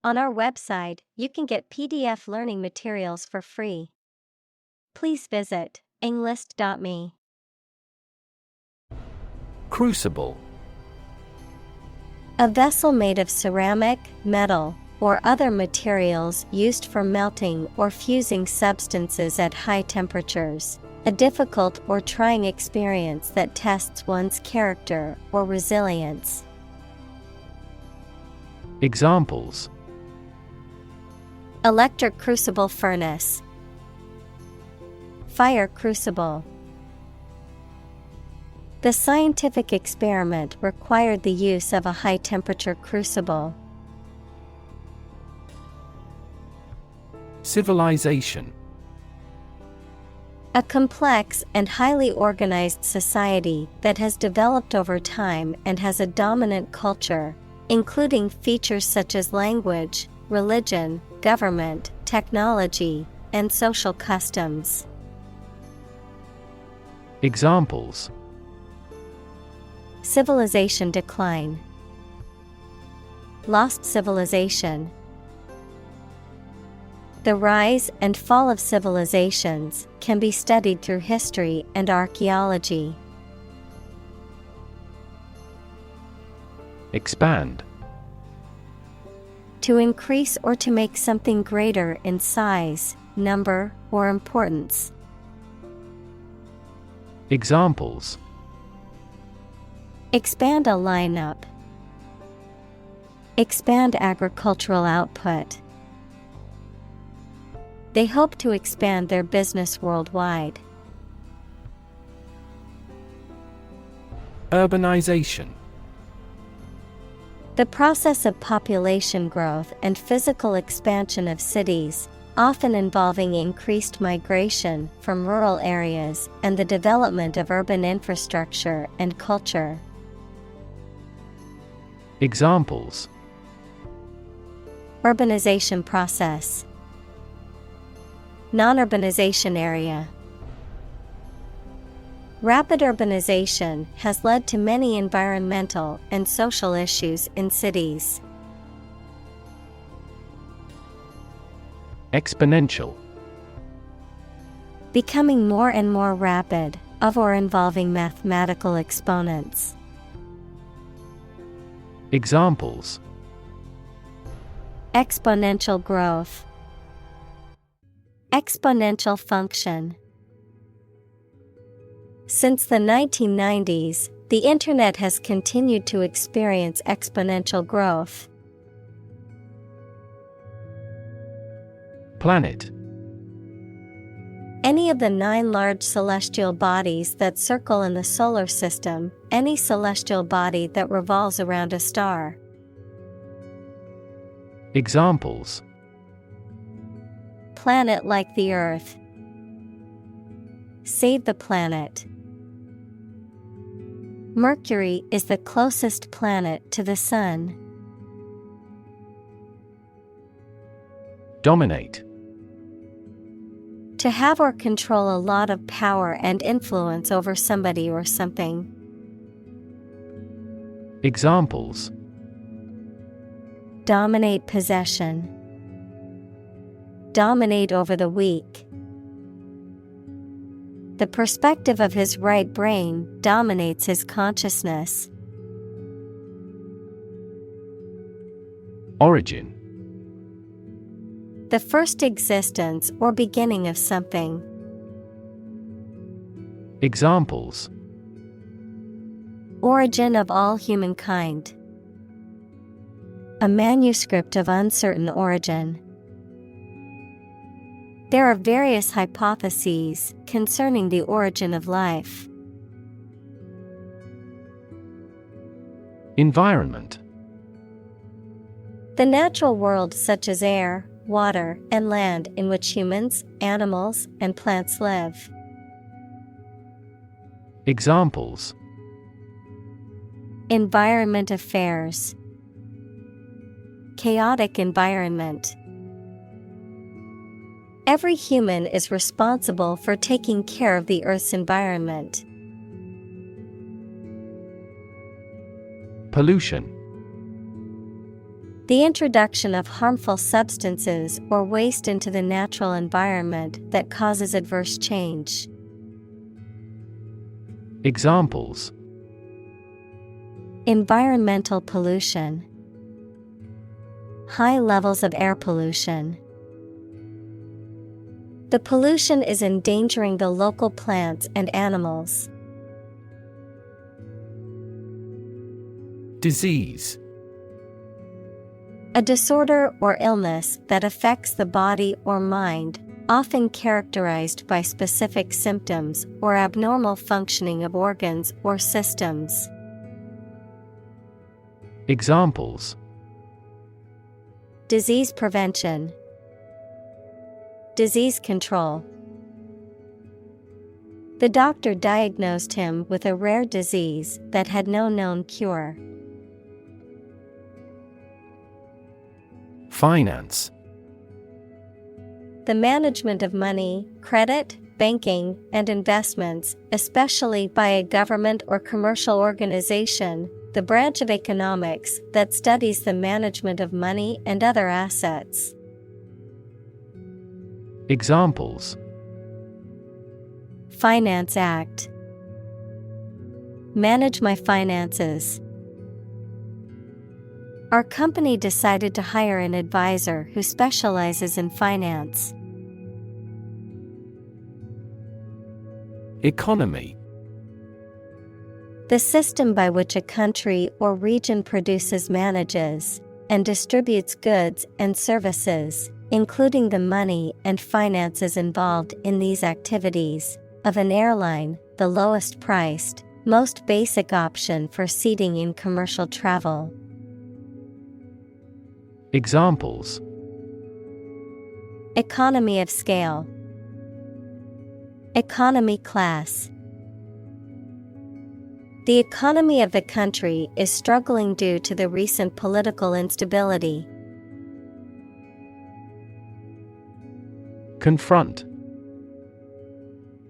On our website, you can get PDF learning materials for free. Please visit englist.me. Crucible. A vessel made of ceramic, metal, or other materials used for melting or fusing substances at high temperatures. A difficult or trying experience that tests one's character or resilience. Examples: Electric crucible furnace, fire crucible. The scientific experiment required the use of a high-temperature crucible. Civilization. A complex and highly organized society that has developed over time and has a dominant culture, including features such as language, religion, government, technology, and social customs. Examples: Civilization decline, lost civilization. The rise and fall of civilizations can be studied through history and archaeology. Expand. To increase or to make something greater in size, number, or importance. Examples: Expand a lineup. Expand agricultural output. They hope to expand their business worldwide. Urbanization. The process of population growth and physical expansion of cities, often involving increased migration from rural areas and the development of urban infrastructure and culture. Examples: Urbanization process. Non-urbanization area. Rapid urbanization has led to many environmental and social issues in cities. Exponential. Becoming more and more rapid, of or involving mathematical exponents. Examples: Exponential growth. Exponential function. Since the 1990s, the Internet has continued to experience exponential growth. Planet. Any of the 9 large celestial bodies that circle in the solar system, any celestial body that revolves around a star. Examples: Planet like the Earth. Save the planet. Mercury is the closest planet to the Sun. Dominate. To have or control a lot of power and influence over somebody or something. Examples: Dominate possession. Dominate over the weak. The perspective of his right brain dominates his consciousness. Origin. The first existence or beginning of something. Examples: Origin of all humankind. A manuscript of uncertain origin. There are various hypotheses concerning the origin of life. Environment. The natural world such as air, water, and land in which humans, animals, and plants live. Examples: Environment affairs. Chaotic environment. Every human is responsible for taking care of the Earth's environment. Pollution. The introduction of harmful substances or waste into the natural environment that causes adverse change. Examples: Environmental pollution. High levels of air pollution. The pollution is endangering the local plants and animals. Disease. A disorder or illness that affects the body or mind, often characterized by specific symptoms or abnormal functioning of organs or systems. Examples: Disease prevention. Disease control. The doctor diagnosed him with a rare disease that had no known cure. Finance. The management of money, credit, banking, and investments, especially by a government or commercial organization, the branch of economics that studies the management of money and other assets. Examples: Finance Act. Manage my finances. Our company decided to hire an advisor who specializes in finance. Economy. The system by which a country or region produces, manages, and distributes goods and services, including the money and finances involved in these activities, of an airline, the lowest priced, most basic option for seating in commercial travel. Examples: Economy of scale. Economy class. The economy of the country is struggling due to the recent political instability. Confront.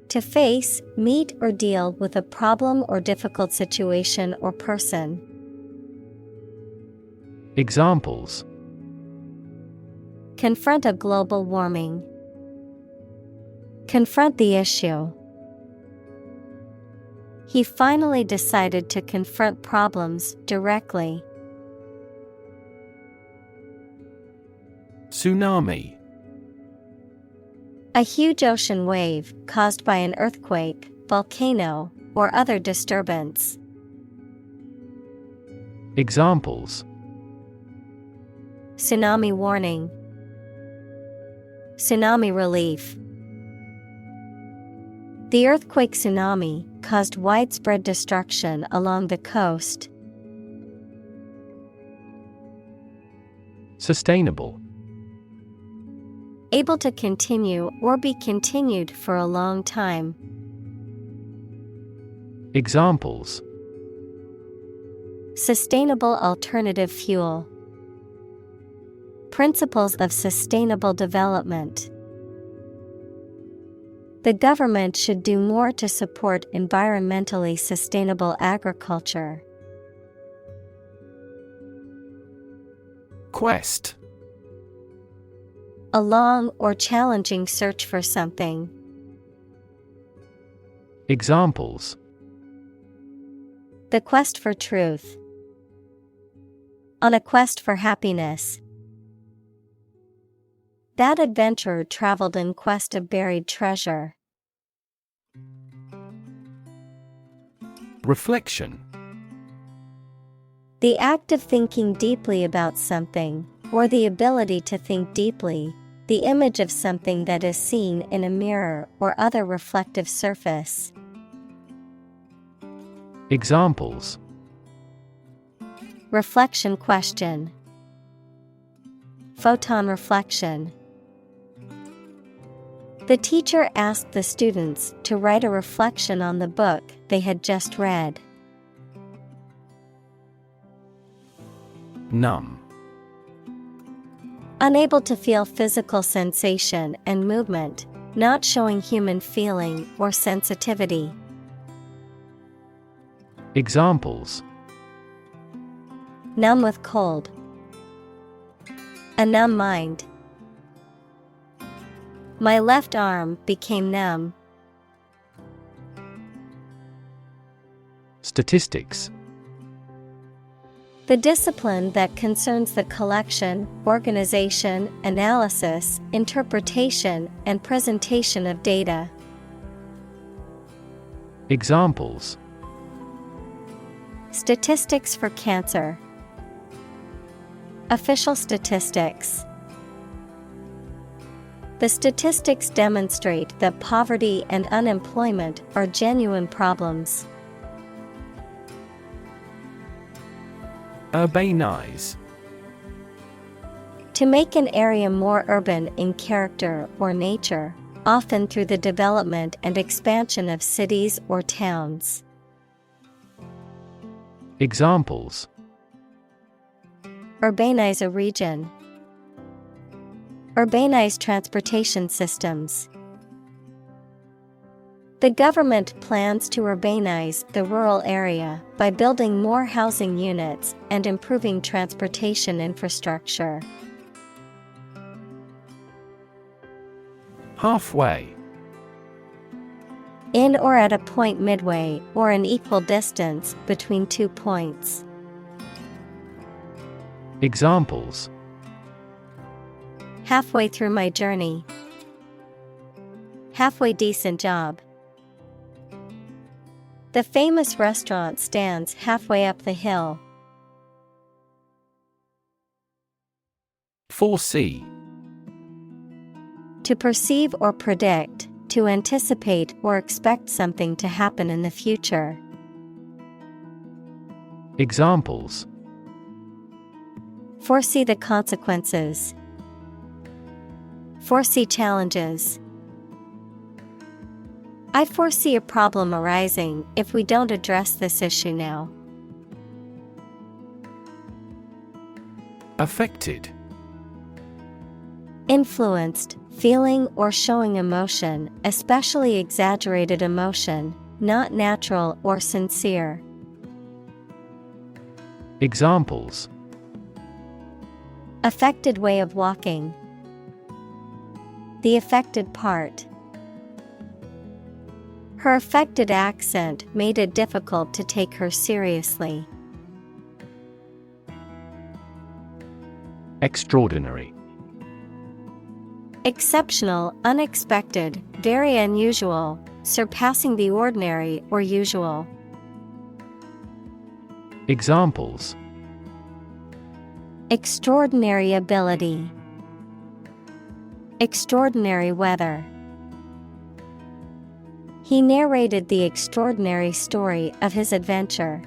To face, meet, or deal with a problem or difficult situation or person. Examples: Confront a global warming. Confront the issue. He finally decided to confront problems directly. Tsunami. A huge ocean wave caused by an earthquake, volcano, or other disturbance. Examples: Tsunami warning. Tsunami relief. The earthquake tsunami caused widespread destruction along the coast. Sustainable. Able to continue or be continued for a long time. Examples: Sustainable alternative fuel. Principles of sustainable development. The government should do more to support environmentally sustainable agriculture. Quest. A long or challenging search for something. Examples: The quest for truth. On a quest for happiness. That adventurer traveled in quest of buried treasure. Reflection. The act of thinking deeply about something, or the ability to think deeply, the image of something that is seen in a mirror or other reflective surface. Examples: Reflection question. Photon reflection. The teacher asked the students to write a reflection on the book they had just read. Numb. Unable to feel physical sensation and movement, not showing human feeling or sensitivity. Examples: Numb with cold. A numb mind. My left arm became numb. Statistics. The discipline that concerns the collection, organization, analysis, interpretation, and presentation of data. Examples. Statistics for cancer. Official statistics. The statistics demonstrate that poverty and unemployment are genuine problems. Urbanize. To make an area more urban in character or nature, often through the development and expansion of cities or towns. Examples. Urbanize a region. Urbanize transportation systems. The government plans to urbanize the rural area by building more housing units and improving transportation infrastructure. Halfway. In or at a point midway or an equal distance between 2 points. Examples. Halfway through my journey. Halfway decent job. The famous restaurant stands halfway up the hill. Foresee. To perceive or predict, to anticipate or expect something to happen in the future. Examples. Foresee the consequences. Foresee challenges. I foresee a problem arising if we don't address this issue now. Affected. Influenced, feeling or showing emotion, especially exaggerated emotion, not natural or sincere. Examples. Affected way of walking. The affected part. Her affected accent made it difficult to take her seriously. Extraordinary. Exceptional, unexpected, very unusual, surpassing the ordinary or usual. Examples. Extraordinary ability. Extraordinary weather. He narrated the extraordinary story of his adventure.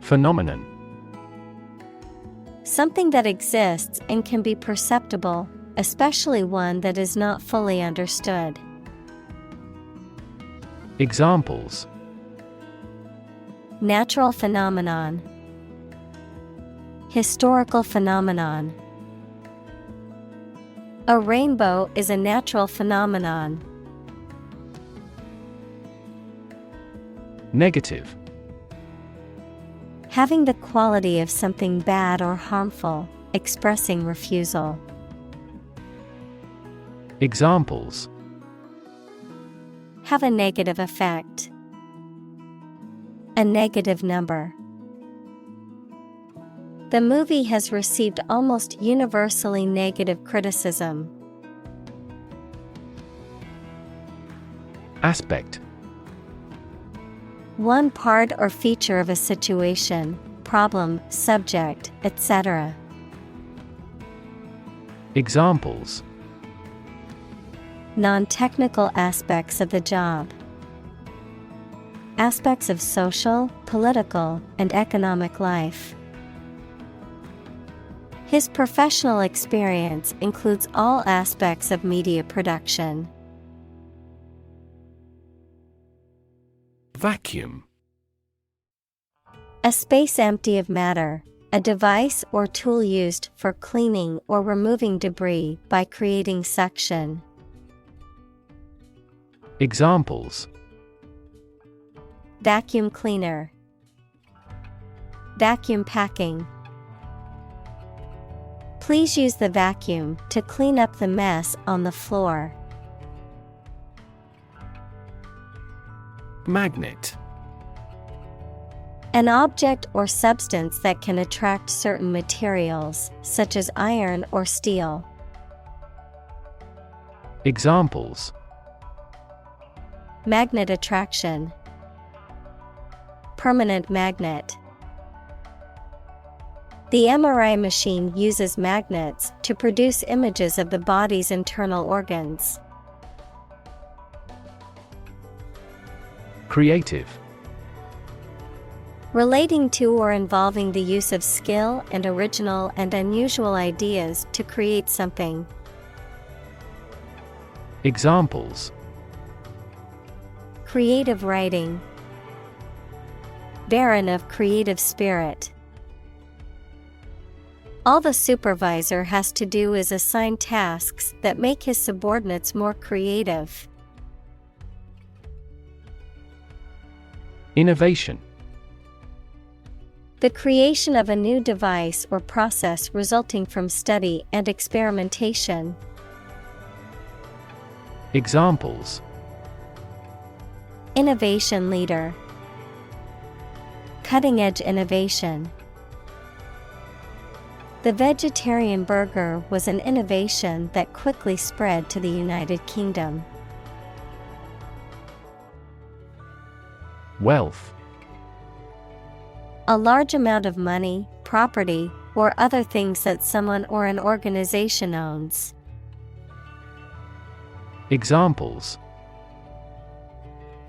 Phenomenon. Something that exists and can be perceptible, especially one that is not fully understood. Examples. Natural phenomenon. Historical phenomenon. A rainbow is a natural phenomenon. Negative. Having the quality of something bad or harmful, expressing refusal. Examples. Have a negative effect. A negative number. The movie has received almost universally negative criticism. Aspect. One part or feature of a situation, problem, subject, etc. Examples. Non-technical aspects of the job. Aspects of social, political, and economic life. His professional experience includes all aspects of media production. Vacuum. A space empty of matter, a device or tool used for cleaning or removing debris by creating suction. Examples. Vacuum cleaner. Vacuum packing. Please use the vacuum to clean up the mess on the floor. Magnet. An object or substance that can attract certain materials, such as iron or steel. Examples: Magnet attraction. Permanent magnet. The MRI machine uses magnets to produce images of the body's internal organs. Creative. Relating to or involving the use of skill and original and unusual ideas to create something. Examples: Creative writing. Barren of creative spirit. All the supervisor has to do is assign tasks that make his subordinates more creative. Innovation. The creation of a new device or process resulting from study and experimentation. Examples: Innovation leader. Cutting-edge innovation. The vegetarian burger was an innovation that quickly spread to the United Kingdom. Wealth. A large amount of money, property, or other things that someone or an organization owns. Examples: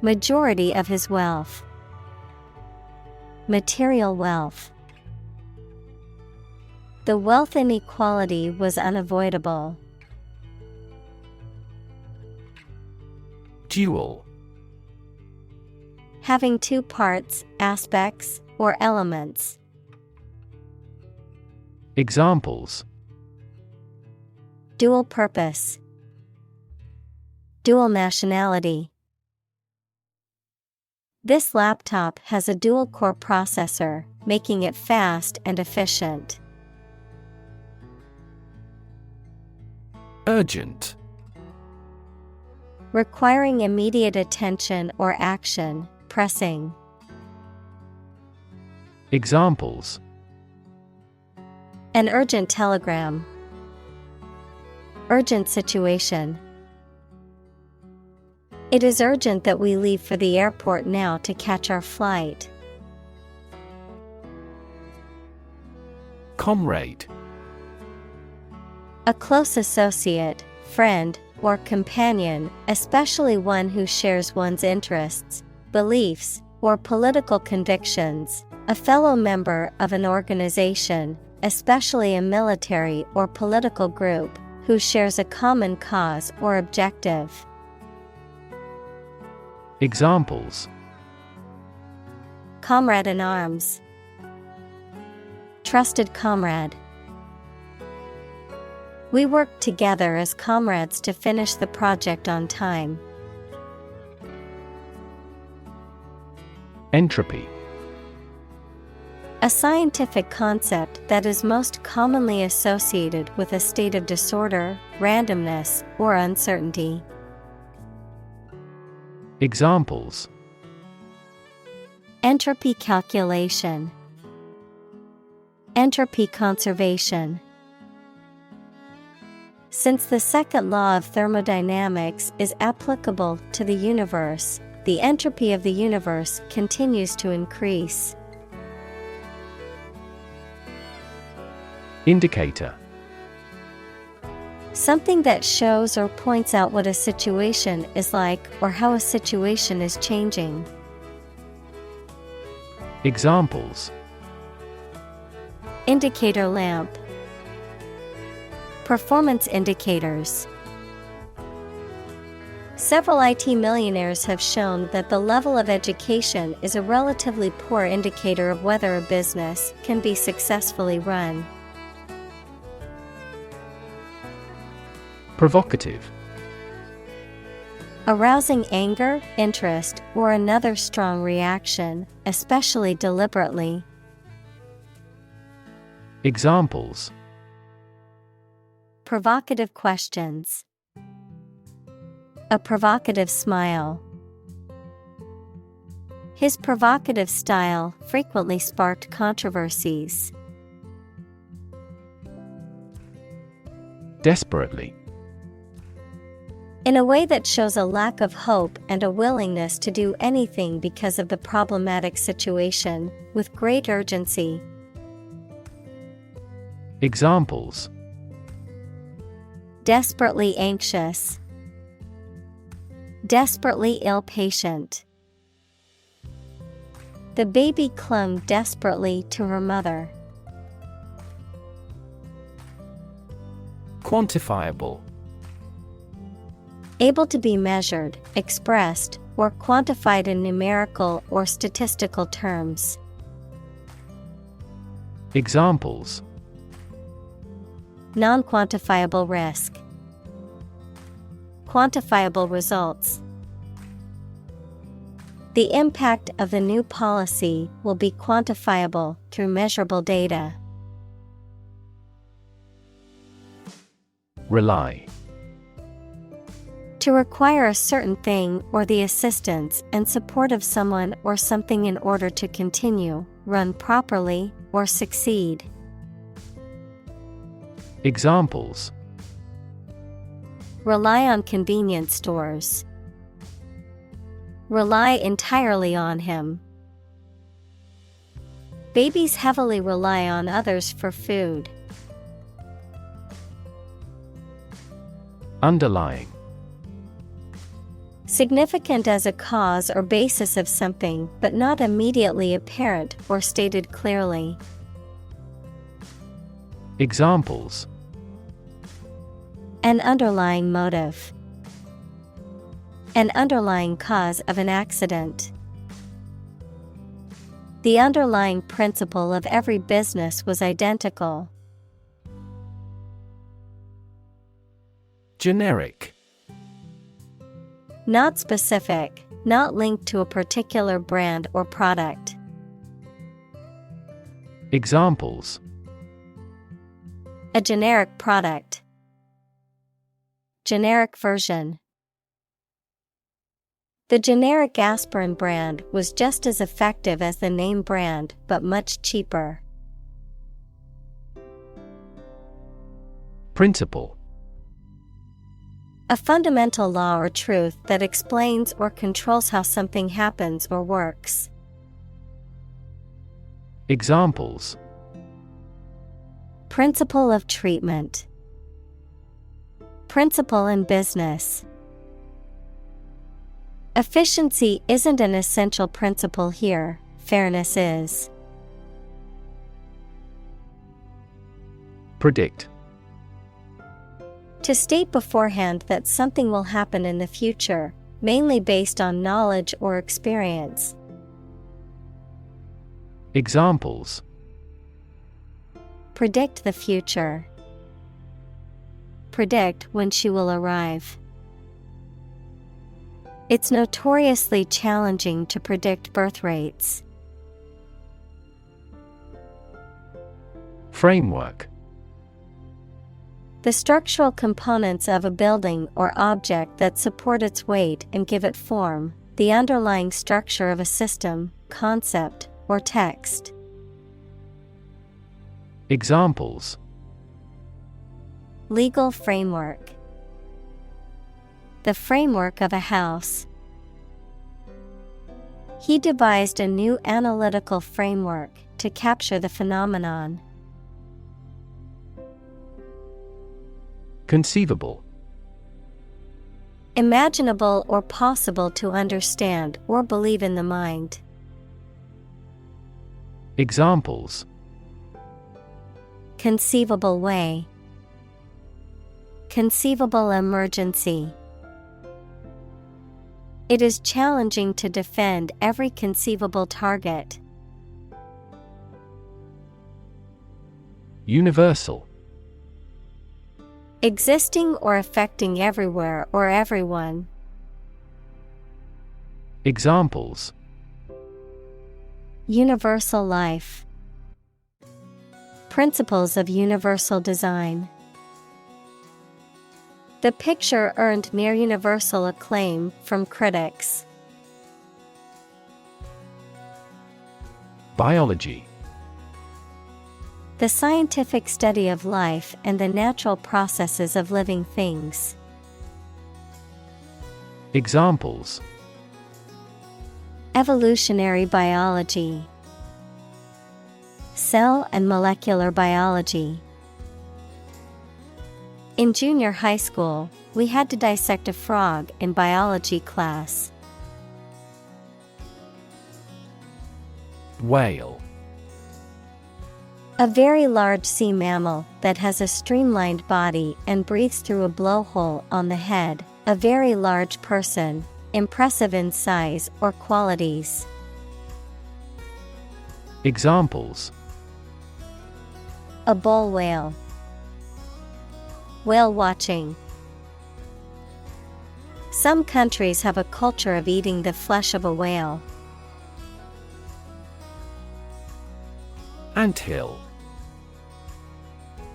Majority of his wealth. Material wealth. The wealth inequality was unavoidable. Dual. Having two parts, aspects, or elements. Examples: Dual purpose. Dual nationality. This laptop has a dual-core processor, making it fast and efficient. Urgent. Requiring immediate attention or action, pressing. Examples: An urgent telegram. Urgent situation. It is urgent that we leave for the airport now to catch our flight. Comrade. A close associate, friend, or companion, especially one who shares one's interests, beliefs, or political convictions, a fellow member of an organization, especially a military or political group, who shares a common cause or objective. Examples: Comrade in arms. Trusted comrade. We worked together as comrades to finish the project on time. Entropy. A scientific concept that is most commonly associated with a state of disorder, randomness, or uncertainty. Examples: Entropy calculation. Entropy conservation. Since the second law of thermodynamics is applicable to the universe, the entropy of the universe continues to increase. Indicator. Something that shows or points out what a situation is like or how a situation is changing. Examples: Indicator lamp. Performance indicators. Several IT millionaires have shown that the level of education is a relatively poor indicator of whether a business can be successfully run. Provocative. Arousing anger, interest, or another strong reaction, especially deliberately. Examples: provocative questions, a provocative smile. His provocative style frequently sparked controversies. Desperately. In a way that shows a lack of hope and a willingness to do anything because of the problematic situation, with great urgency. Examples: desperately anxious, desperately ill patient. The baby clung desperately to her mother. Quantifiable. Able to be measured, expressed, or quantified in numerical or statistical terms. Examples: non-quantifiable risk, quantifiable results. The impact of the new policy will be quantifiable through measurable data. Rely. To require a certain thing or the assistance and support of someone or something in order to continue, run properly, or succeed. Examples: rely on convenience stores, rely entirely on him. Babies heavily rely on others for food. Underlying. Significant as a cause or basis of something, but not immediately apparent or stated clearly. Examples: an underlying motive, an underlying cause of an accident. The underlying principle of every business was identical. Generic. Not specific, not linked to a particular brand or product. Examples: a generic product, generic version. The generic aspirin brand was just as effective as the name brand, but much cheaper. Principle. A fundamental law or truth that explains or controls how something happens or works. Examples: principle of treatment, principle in business. Efficiency isn't an essential principle here, fairness is. Predict. To state beforehand that something will happen in the future, mainly based on knowledge or experience. Examples: predict the future, predict when she will arrive. It's notoriously challenging to predict birth rates. Framework. The structural components of a building or object that support its weight and give it form, the underlying structure of a system, concept, or text. Examples: legal framework, the framework of a house. He devised a new analytical framework to capture the phenomenon. Conceivable. Imaginable or possible to understand or believe in the mind. Examples: conceivable way, conceivable emergency. It is challenging to defend every conceivable target. Universal. Existing or affecting everywhere or everyone. Examples: universal life, Principles of universal design. The picture earned near universal acclaim from critics. Biology. The scientific study of life and the natural processes of living things. Examples: Evolutionary biology, cell and molecular biology. In junior high school, we had to dissect a frog in biology class. Whale. A very large sea mammal that has a streamlined body and breathes through a blowhole on the head. A very large person, impressive in size or qualities. Examples: A bull whale. Whale watching. Some countries have a culture of eating the flesh of a whale. Anthill.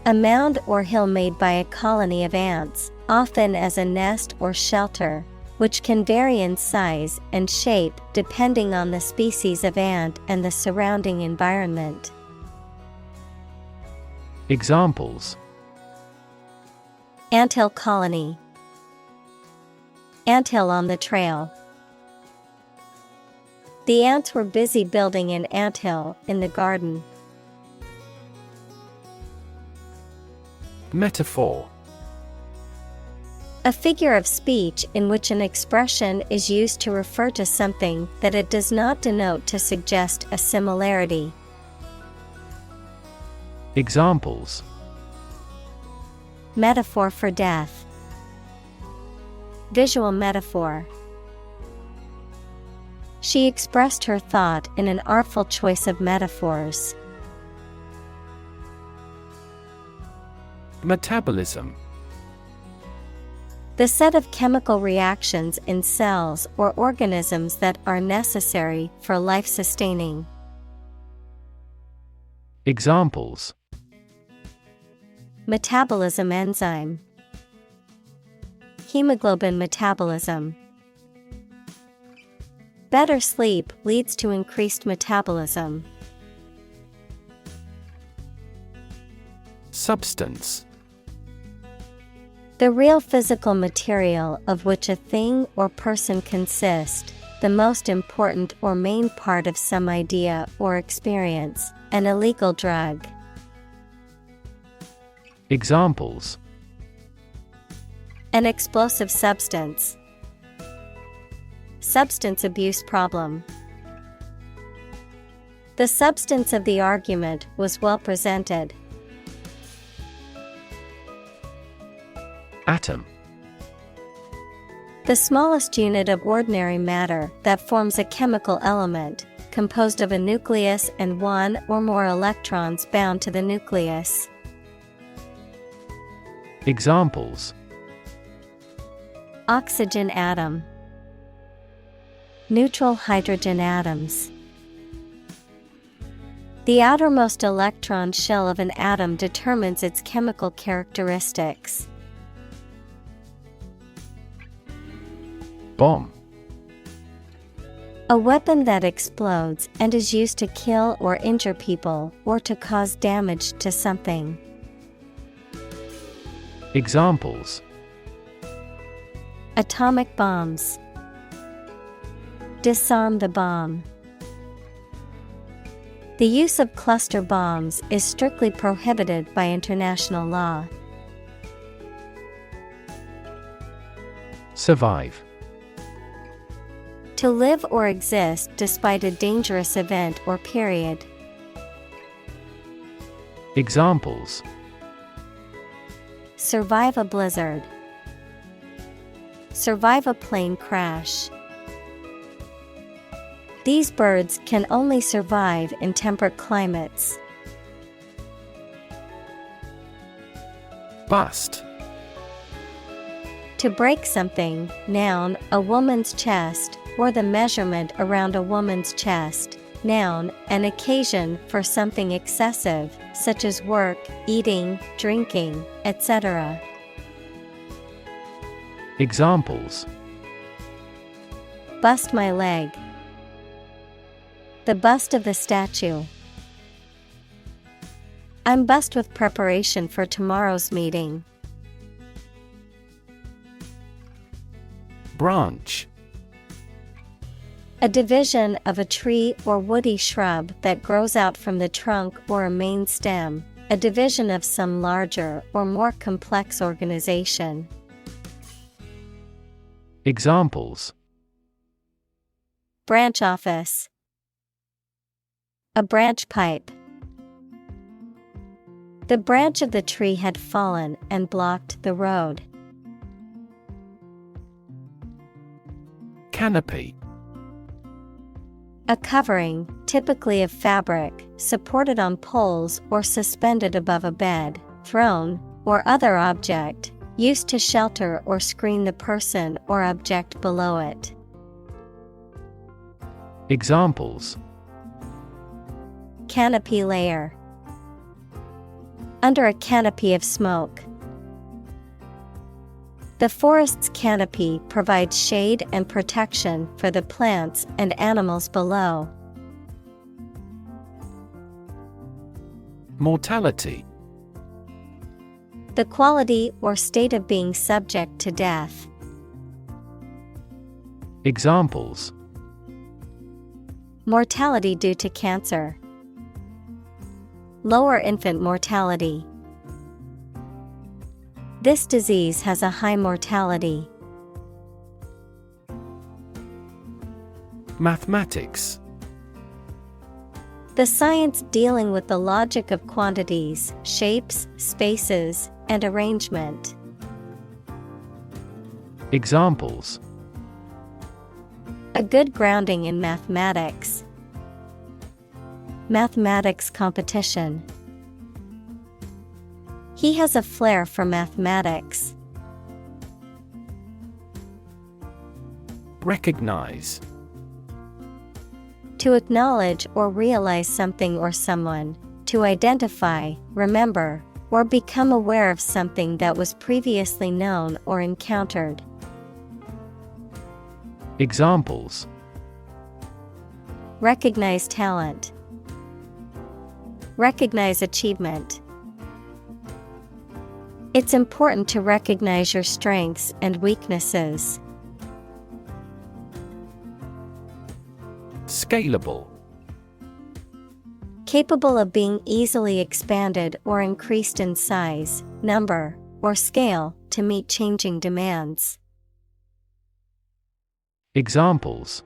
A mound or hill made by a colony of ants, often as a nest or shelter, which can vary in size and shape depending on the species of ant and the surrounding environment. Examples: Anthill colony. Anthill on the trail. The ants were busy building an anthill in the garden. Metaphor. A figure of speech in which an expression is used to refer to something that it does not denote to suggest a similarity. Examples: Metaphor for death. Visual metaphor. She expressed her thought in an artful choice of metaphors. Metabolism. The set of chemical reactions in cells or organisms that are necessary for life sustaining. Examples: Metabolism enzyme. Hemoglobin metabolism. Better sleep leads to increased metabolism. Substance. The real physical material of which a thing or person consists, the most important or main part of some idea or experience, an illegal drug. Examples: An explosive substance. Substance abuse problem. The substance of the argument was well presented. Atom. The smallest unit of ordinary matter that forms a chemical element, composed of a nucleus and one or more electrons bound to the nucleus. Examples: Oxygen atom. Neutral hydrogen atoms. The outermost electron shell of an atom determines its chemical characteristics. Bomb. A weapon that explodes and is used to kill or injure people or to cause damage to something. Examples: Atomic bombs. Disarm the bomb. The use of cluster bombs is strictly prohibited by international law. Survive. To live or exist despite a dangerous event or period. Examples: Survive a blizzard. Survive a plane crash. These birds can only survive in temperate climates. Bust. To break something, noun, a woman's chest, or the measurement around a woman's chest, noun, an occasion for something excessive, such as work, eating, drinking, etc. Examples: Bust my leg. The bust of the statue. I'm bust with preparation for tomorrow's meeting. Branch. A division of a tree or woody shrub that grows out from the trunk or a main stem, a division of some larger or more complex organization. Examples: Branch office. A branch pipe. The branch of the tree had fallen and blocked the road. Canopy. A covering, typically of fabric, supported on poles or suspended above a bed, throne, or other object, used to shelter or screen the person or object below it. Examples: Canopy layer. Under a canopy of smoke. The forest's canopy provides shade and protection for the plants and animals below. Mortality. The quality or state of being subject to death. Examples: Mortality due to cancer. Lower infant mortality. This disease has a high mortality. Mathematics. The science dealing with the logic of quantities, shapes, spaces, and arrangement. Examples: A good grounding in mathematics. Mathematics competition. He has a flair for mathematics. Recognize. To acknowledge or realize something or someone, to identify, remember, or become aware of something that was previously known or encountered. Examples: Recognize talent. Recognize achievement. It's important to recognize your strengths and weaknesses. Scalable. Capable of being easily expanded or increased in size, number, or scale to meet changing demands. Examples: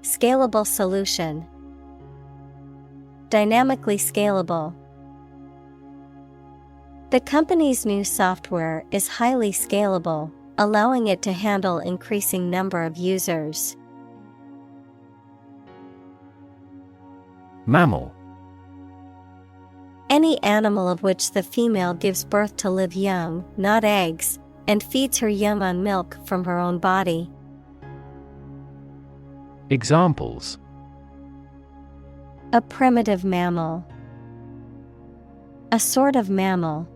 Scalable solution. Dynamically scalable. The company's new software is highly scalable, allowing it to handle increasing number of users. Mammal. Any animal of which the female gives birth to live young, not eggs, and feeds her young on milk from her own body. Examples: A primitive mammal. A sort of mammal.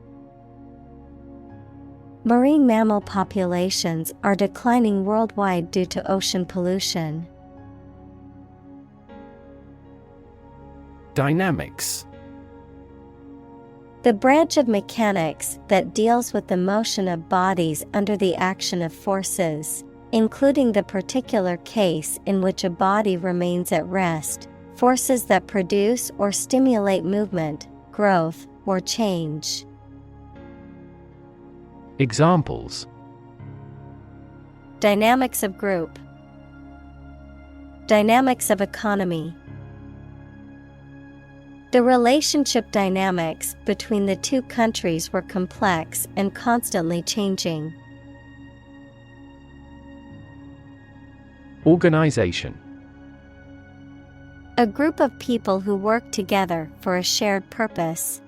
Marine mammal populations are declining worldwide due to ocean pollution. Dynamics. The branch of mechanics that deals with the motion of bodies under the action of forces, including the particular case in which a body remains at rest, forces that produce or stimulate movement, growth, or change. Examples: Dynamics of group. Dynamics of economy. The relationship dynamics between the two countries were complex and constantly changing. Organization. A group of people who work together for a shared purpose.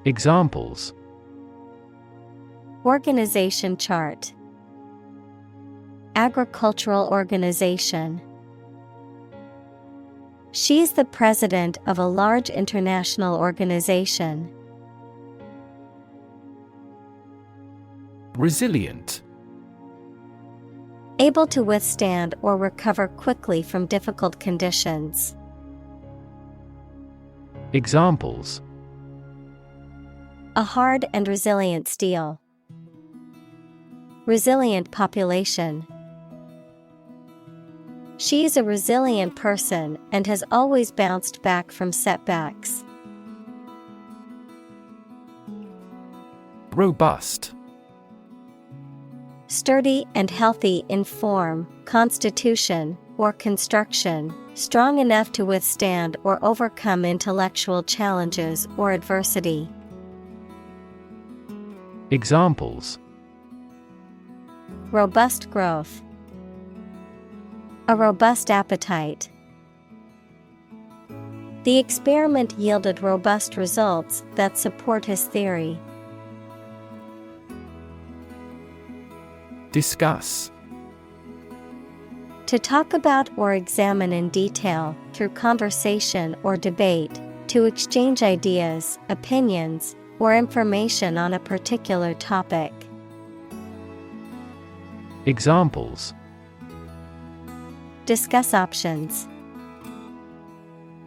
Examples: Organization chart. Agricultural organization. She is the president of a large international organization. Resilient. Able to withstand or recover quickly from difficult conditions. Examples: A hard and resilient steel. Resilient population. She is a resilient person and has always bounced back from setbacks. Robust. Sturdy and healthy in form, constitution, or construction, strong enough to withstand or overcome intellectual challenges or adversity. Examples: Robust growth. A robust appetite. The experiment yielded robust results that support his theory. Discuss. To talk about or examine in detail, through conversation or debate, to exchange ideas, opinions, or information on a particular topic. Examples: Discuss options.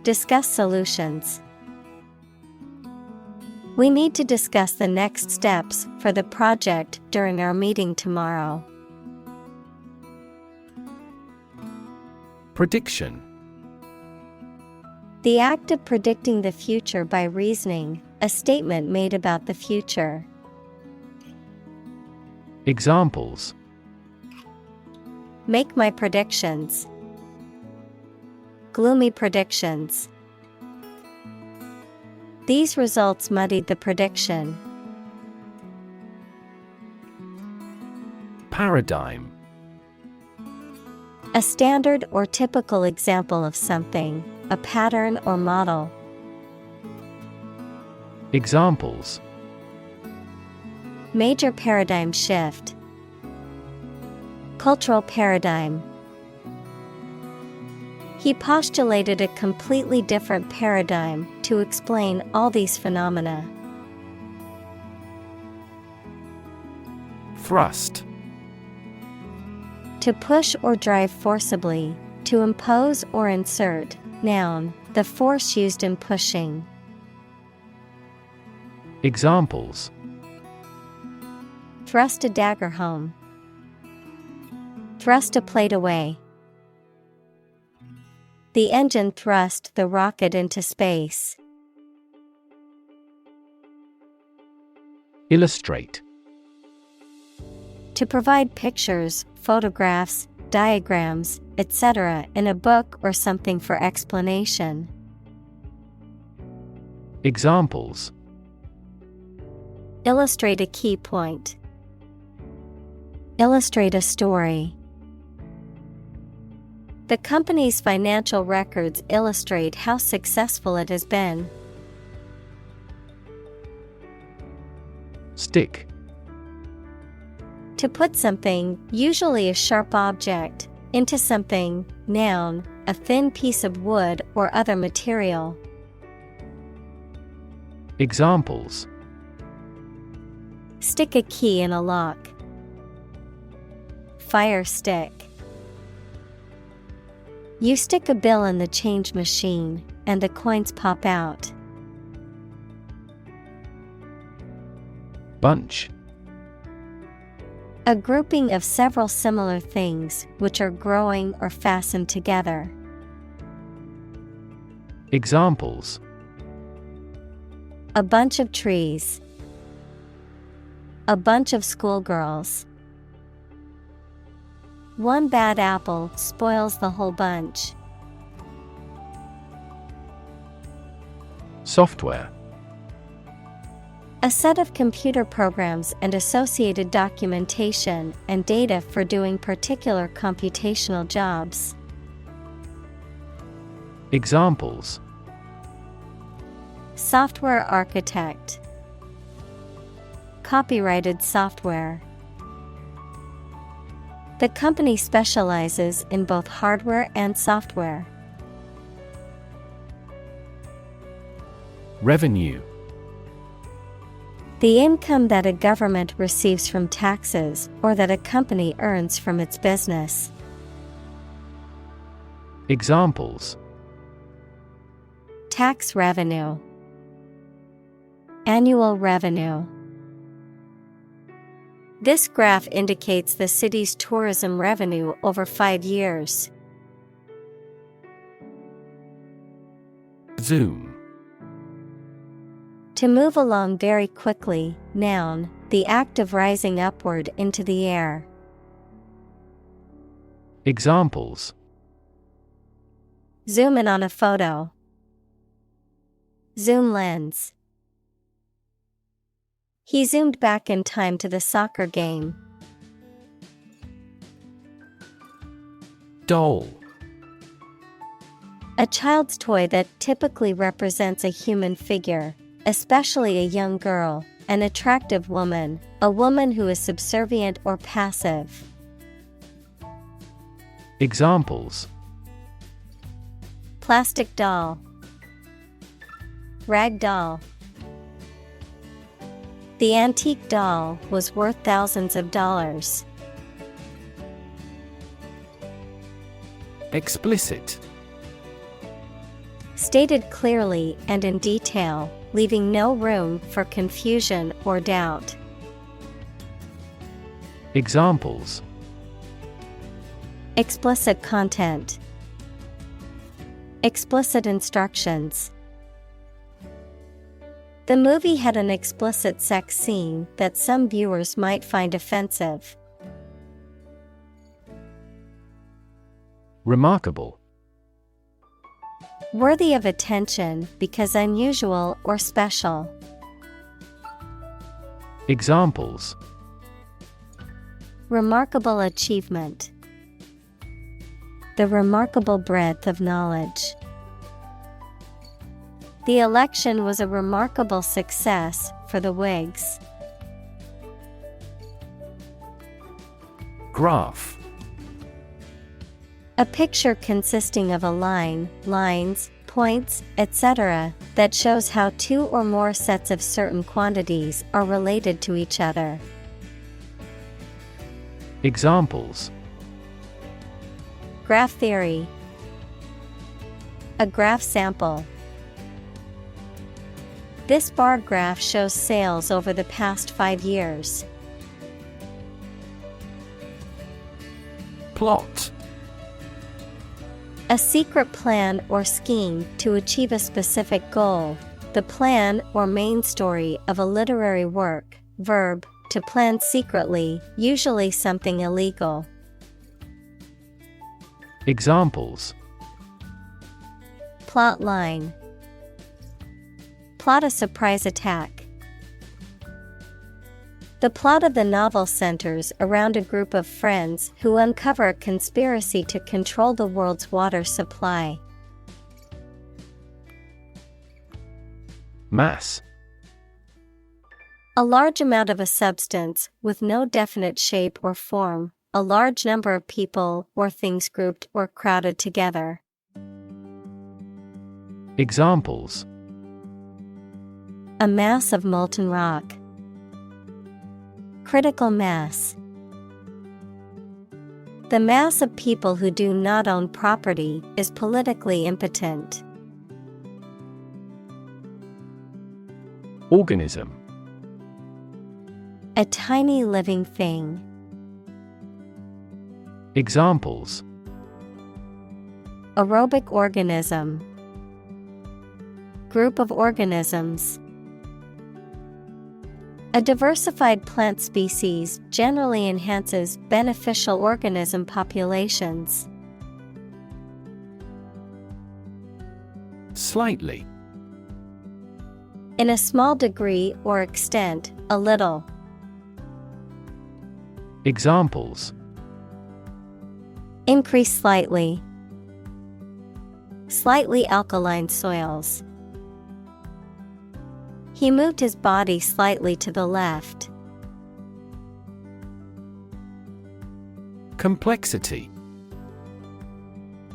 Discuss solutions. We need to discuss the next steps for the project during our meeting tomorrow. Prediction. The act of predicting the future by reasoning, a statement made about the future. Examples: Make my predictions. Gloomy predictions. These results muddied the prediction. Paradigm. A standard or typical example of something, a pattern or model. Examples: Major paradigm shift. Cultural paradigm. He postulated a completely different paradigm to explain all these phenomena. Thrust. To push or drive forcibly, to impose or insert. Noun, the force used in pushing. Examples: Thrust a dagger home. Thrust a plate away. The engine thrust the rocket into space. Illustrate. To provide pictures, photographs, diagrams, etc. in a book or something for explanation. Examples: Illustrate a key point. Illustrate a story. The company's financial records illustrate how successful it has been. Stick. To put something, usually a sharp object, into something. Noun, a thin piece of wood or other material. Examples: Stick a key in a lock. Fire stick. You stick a bill in the change machine, and the coins pop out. Bunch. A grouping of several similar things which are growing or fastened together. Examples: A bunch of trees. A bunch of schoolgirls. One bad apple spoils the whole bunch. Software. A set of computer programs and associated documentation and data for doing particular computational jobs. Examples: Software architect. Copyrighted software. The company specializes in both hardware and software. Revenue. The income that a government receives from taxes or that a company earns from its business. Examples: Tax revenue, annual revenue. This graph indicates the city's tourism revenue over 5 years. Zoom. To move along very quickly, noun, the act of rising upward into the air. Examples: Zoom in on a photo. Zoom lens. He zoomed back in time to the soccer game. Doll. A child's toy that typically represents a human figure, especially a young girl, an attractive woman, a woman who is subservient or passive. Examples: Plastic doll. Rag doll. The antique doll was worth thousands of dollars. Explicit. Stated clearly and in detail, leaving no room for confusion or doubt. Examples: Explicit content. Explicit instructions. The movie had an explicit sex scene that some viewers might find offensive. Remarkable. Worthy of attention because unusual or special. Examples: Remarkable achievement. The remarkable breadth of knowledge. The election was a remarkable success for the Whigs. Graph. A picture consisting of a line, lines, points, etc., that shows how two or more sets of certain quantities are related to each other. Examples: Graph theory. A graph sample. This bar graph shows sales over the past 5 years. Plot. A secret plan or scheme to achieve a specific goal. The plan or main story of a literary work. Verb, to plan secretly, usually something illegal. Examples: Plot line. Plot a surprise attack. The plot of the novel centers around a group of friends who uncover a conspiracy to control the world's water supply. Mass. A large amount of a substance with no definite shape or form, a large number of people or things grouped or crowded together. Examples: A mass of molten rock. Critical mass. The mass of people who do not own property is politically impotent. Organism. A tiny living thing. Examples: Aerobic organism. Group of organisms. A diversified plant species generally enhances beneficial organism populations. Slightly. In a small degree or extent, a little. Examples: Increase slightly. Slightly alkaline soils. He moved his body slightly to the left. Complexity.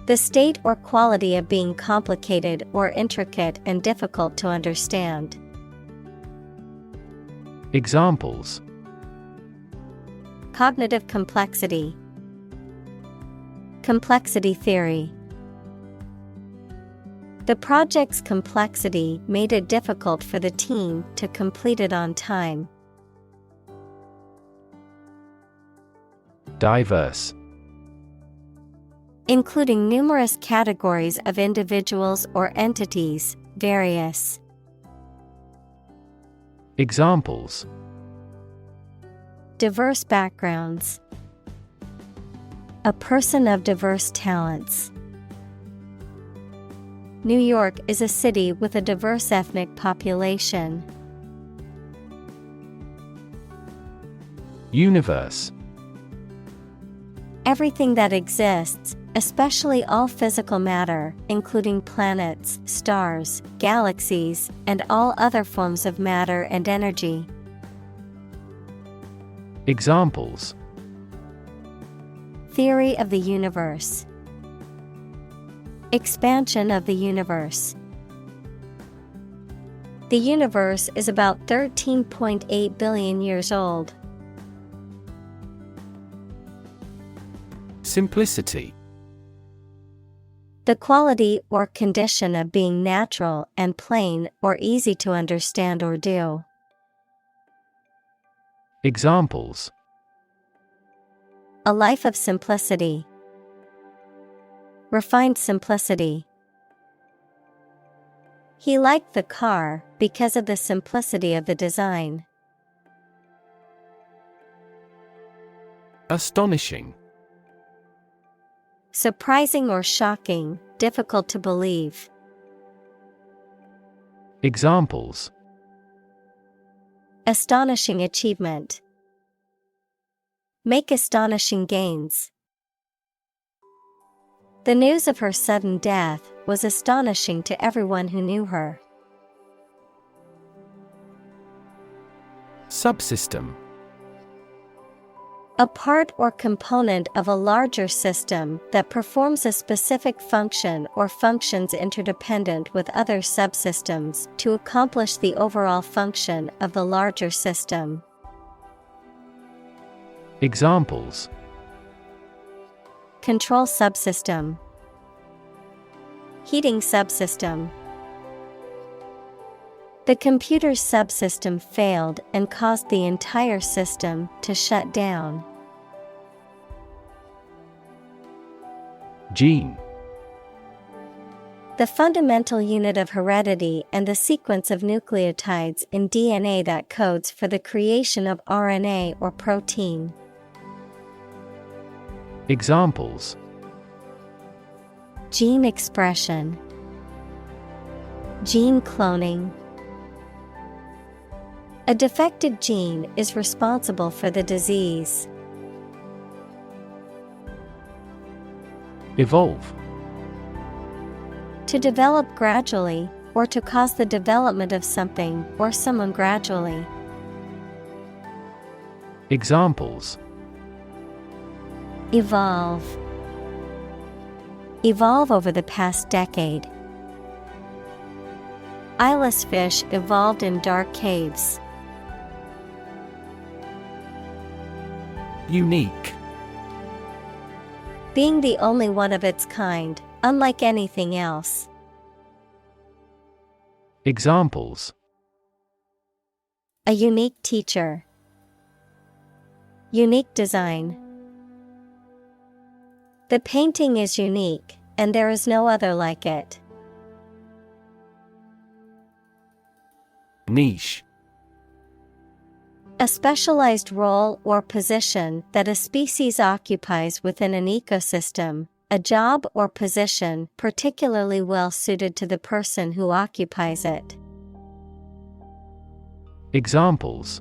The state or quality of being complicated or intricate and difficult to understand. Examples: Cognitive complexity. Complexity theory. The project's complexity made it difficult for the team to complete it on time. Diverse. Including numerous categories of individuals or entities, various. Examples: Diverse backgrounds. A person of diverse talents. New York is a city with a diverse ethnic population. Universe. Everything that exists, especially all physical matter, including planets, stars, galaxies, and all other forms of matter and energy. Examples: Theory of the universe. Expansion of the universe. The universe is about 13.8 billion years old. Simplicity. The quality or condition of being natural and plain or easy to understand or do. Examples: A life of simplicity. Refined simplicity. He liked the car because of the simplicity of the design. Astonishing. Surprising or shocking, difficult to believe. Examples: Astonishing achievement. Make astonishing gains. The news of her sudden death was astonishing to everyone who knew her. Subsystem. A part or component of a larger system that performs a specific function or functions interdependent with other subsystems to accomplish the overall function of the larger system. Examples: Control subsystem. Heating subsystem. The computer's subsystem failed and caused the entire system to shut down. Gene. The fundamental unit of heredity and the sequence of nucleotides in DNA that codes for the creation of RNA or protein. Examples: Gene expression. Gene cloning. A defective gene is responsible for the disease. Evolve. To develop gradually, or to cause the development of something or someone gradually. Examples: Evolve. Evolve over the past decade. Eyeless fish evolved in dark caves. Unique. Being the only one of its kind, unlike anything else. Examples: A unique teacher. Unique design. The painting is unique, and there is no other like it. Niche. A specialized role or position that a species occupies within an ecosystem, a job or position particularly well suited to the person who occupies it. Examples: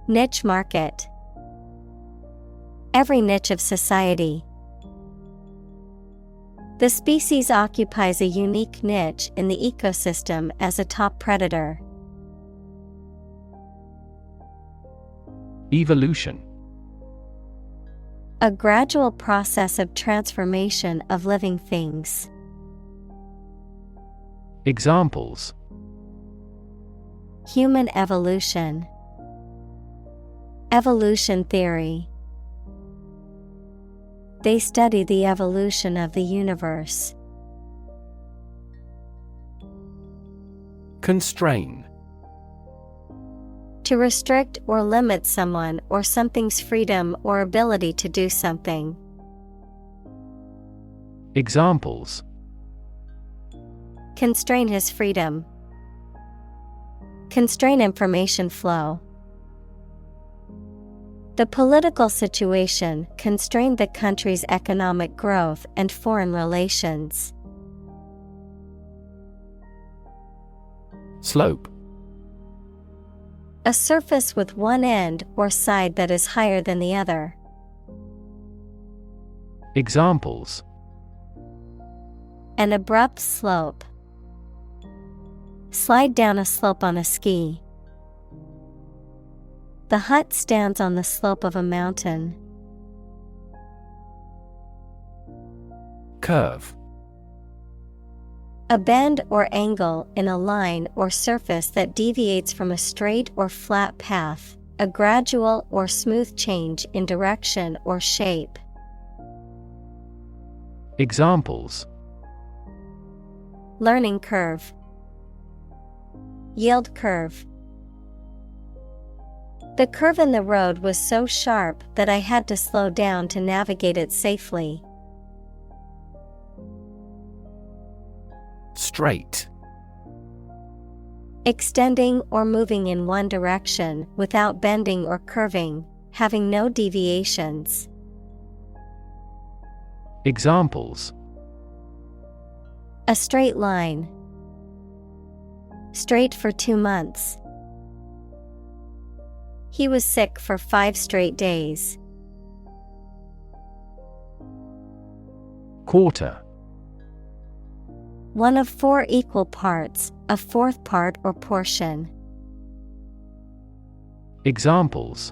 Niche market. Every niche of society. The species occupies a unique niche in the ecosystem as a top predator. Evolution. A gradual process of transformation of living things. Examples: Human evolution. Evolution theory. They study the evolution of the universe. Constrain. To restrict or limit someone or something's freedom or ability to do something. Examples: Constrain his freedom. Constrain information flow. The political situation constrained the country's economic growth and foreign relations. Slope. A surface with one end or side that is higher than the other. Examples: An abrupt slope. Slide down a slope on a ski. The hut stands on the slope of a mountain. Curve. A bend or angle in a line or surface that deviates from a straight or flat path, a gradual or smooth change in direction or shape. Examples: Learning curve. Yield curve. The curve in the road was so sharp that I had to slow down to navigate it safely. Straight. Extending or moving in one direction without bending or curving, having no deviations. Examples: A straight line. Straight for 2 months. He was sick for 5 straight days. Quarter. One of 4 equal parts, a fourth part or portion. Examples: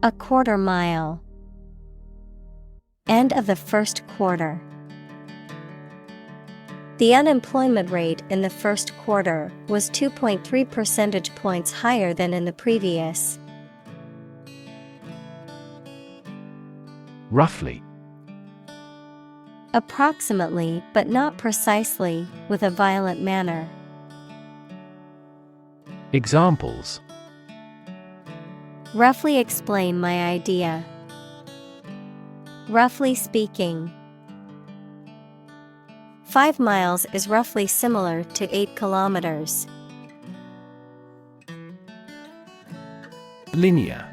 A quarter mile. End of the first quarter. The unemployment rate in the first quarter was 2.3 percentage points higher than in the previous. Roughly. Approximately, but not precisely, with a violent manner. Examples: Roughly explain my idea. Roughly speaking. 5 miles is roughly similar to 8 kilometers. Linear.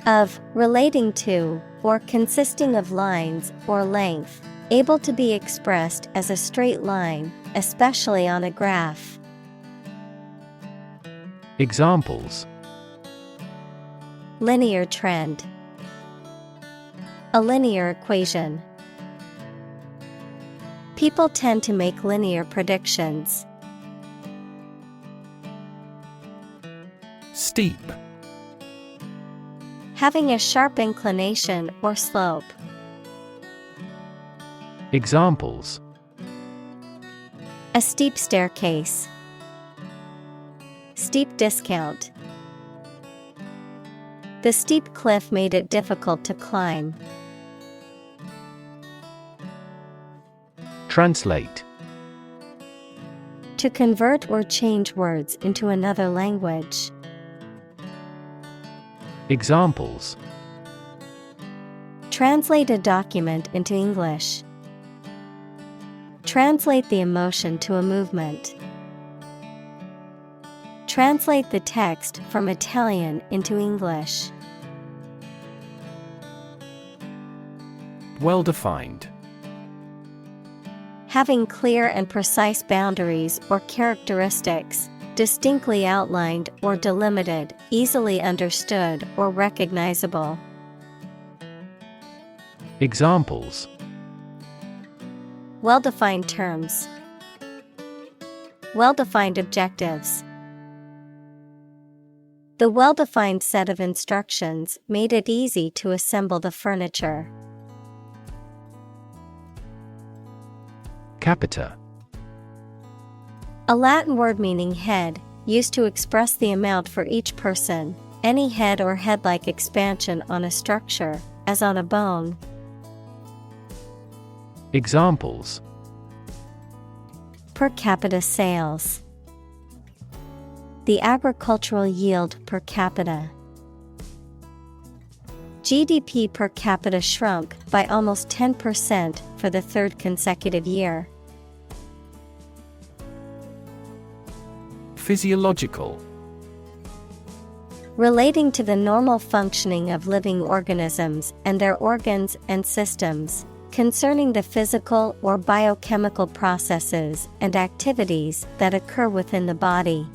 Of, relating to, or consisting of lines or length, able to be expressed as a straight line, especially on a graph. Examples: Linear trend. A linear equation. People tend to make linear predictions. Steep. Having a sharp inclination or slope. Examples: A steep staircase. Steep discount. The steep cliff made it difficult to climb. Translate. To convert or change words into another language. Examples: Translate a document into English. Translate the emotion to a movement. Translate the text from Italian into English. Well-defined. Having clear and precise boundaries or characteristics, distinctly outlined or delimited, easily understood or recognizable. Examples: Well-defined terms. Well-defined objectives. The well-defined set of instructions made it easy to assemble the furniture. Capita. A Latin word meaning head, used to express the amount for each person, any head or head-like expansion on a structure, as on a bone. Examples: Per capita sales. The agricultural yield per capita. GDP per capita shrunk by almost 10% for the third consecutive year. Physiological. Relating to the normal functioning of living organisms and their organs and systems, concerning the physical or biochemical processes and activities that occur within the body.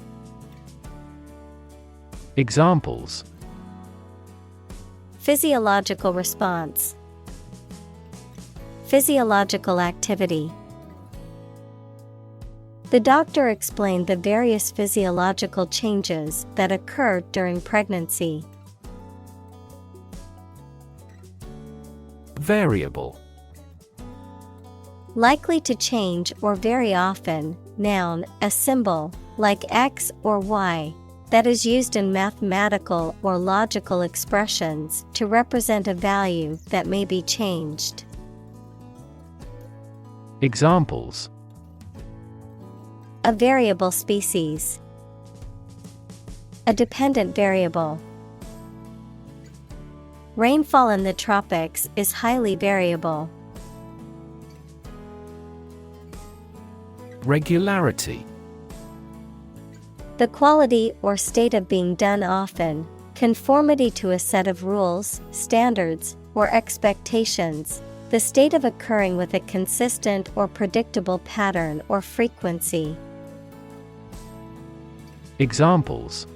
Examples: Physiological response. Physiological activity. The doctor explained the various physiological changes that occur during pregnancy. Variable. Likely to change or vary often, noun, a symbol, like X or Y, that is used in mathematical or logical expressions to represent a value that may be changed. Examples: A variable species. A dependent variable. Rainfall in the tropics is highly variable. Regularity. The quality or state of being done often, conformity to a set of rules, standards, or expectations, the state of occurring with a consistent or predictable pattern or frequency. Examples: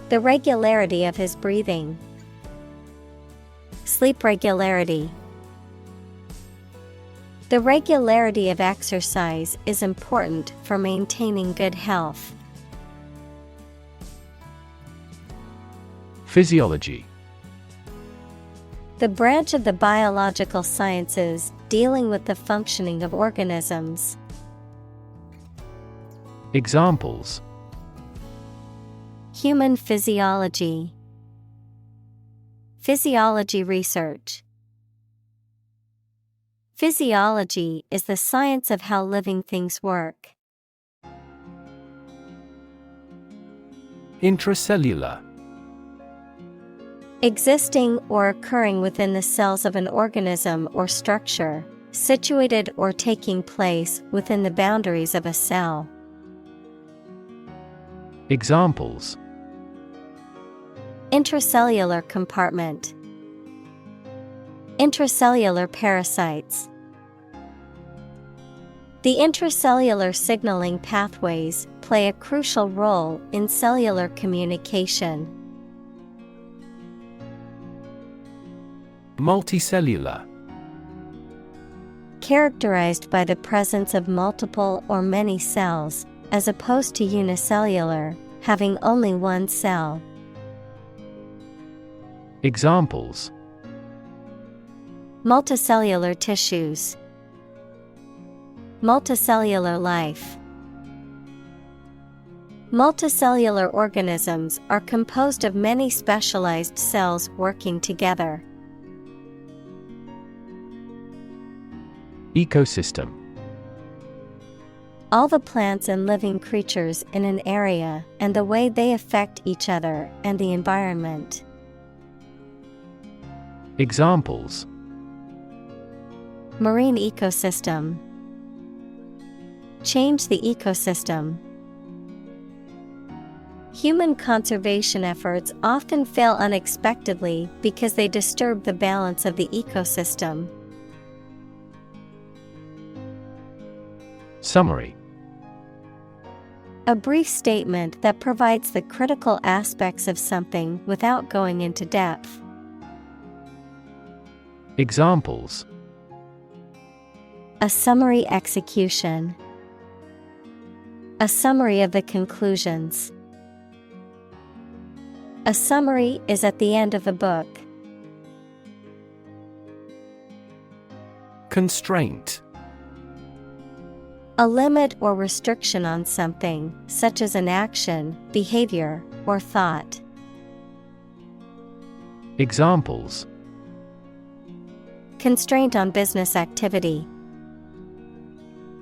The regularity of his breathing. Sleep regularity. The regularity of exercise is important for maintaining good health. Physiology. The branch of the biological sciences dealing with the functioning of organisms. Examples: Human physiology. Physiology research. Physiology is the science of how living things work. Intracellular. Existing or occurring within the cells of an organism or structure, situated or taking place within the boundaries of a cell. Examples: Intracellular compartment. Intracellular parasites. The intracellular signaling pathways play a crucial role in cellular communication. Multicellular. Characterized by the presence of multiple or many cells, as opposed to unicellular, having only one cell. Examples: Multicellular tissues. Multicellular life. Multicellular organisms are composed of many specialized cells working together. Ecosystem. All the plants and living creatures in an area and the way they affect each other and the environment. Examples: Marine ecosystem. Change the ecosystem. Human conservation efforts often fail unexpectedly because they disturb the balance of the ecosystem. Summary. A brief statement that provides the critical aspects of something without going into depth. Examples: A summary execution. A summary of the conclusions. A summary is at the end of a book. Constraint. A limit or restriction on something, such as an action, behavior, or thought. Examples: Constraint on business activity.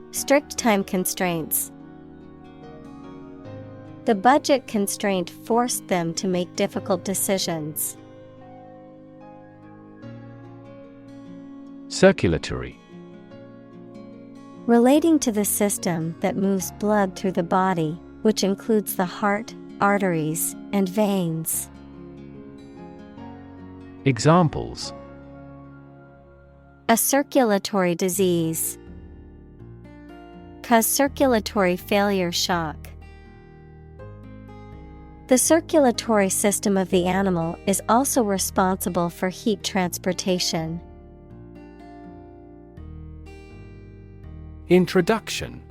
Strict time constraints. The budget constraint forced them to make difficult decisions. Circulatory. Relating to the system that moves blood through the body, which includes the heart, arteries, and veins. Examples: A circulatory disease. Cause circulatory failure shock. The circulatory system of the animal is also responsible for heat transportation. Introduction.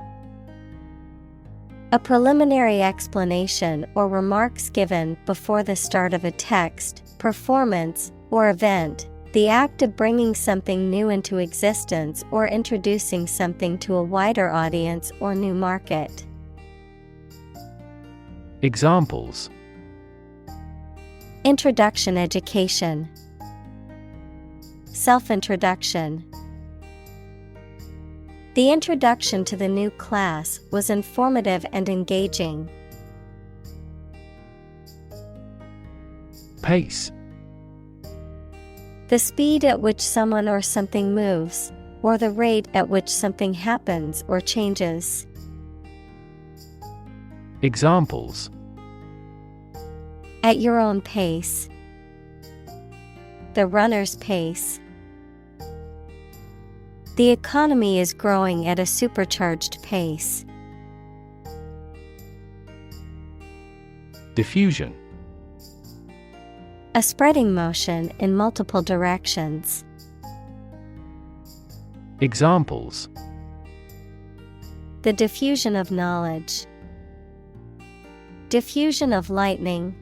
A preliminary explanation or remarks given before the start of a text, performance, or event, the act of bringing something new into existence or introducing something to a wider audience or new market. Examples: Introduction education. Self-introduction. The introduction to the new class was informative and engaging. Pace. The speed at which someone or something moves, or the rate at which something happens or changes. Examples: At your own pace. The runner's pace. The economy is growing at a supercharged pace. Diffusion. A spreading motion in multiple directions. Examples: The diffusion of knowledge. Diffusion of lightning.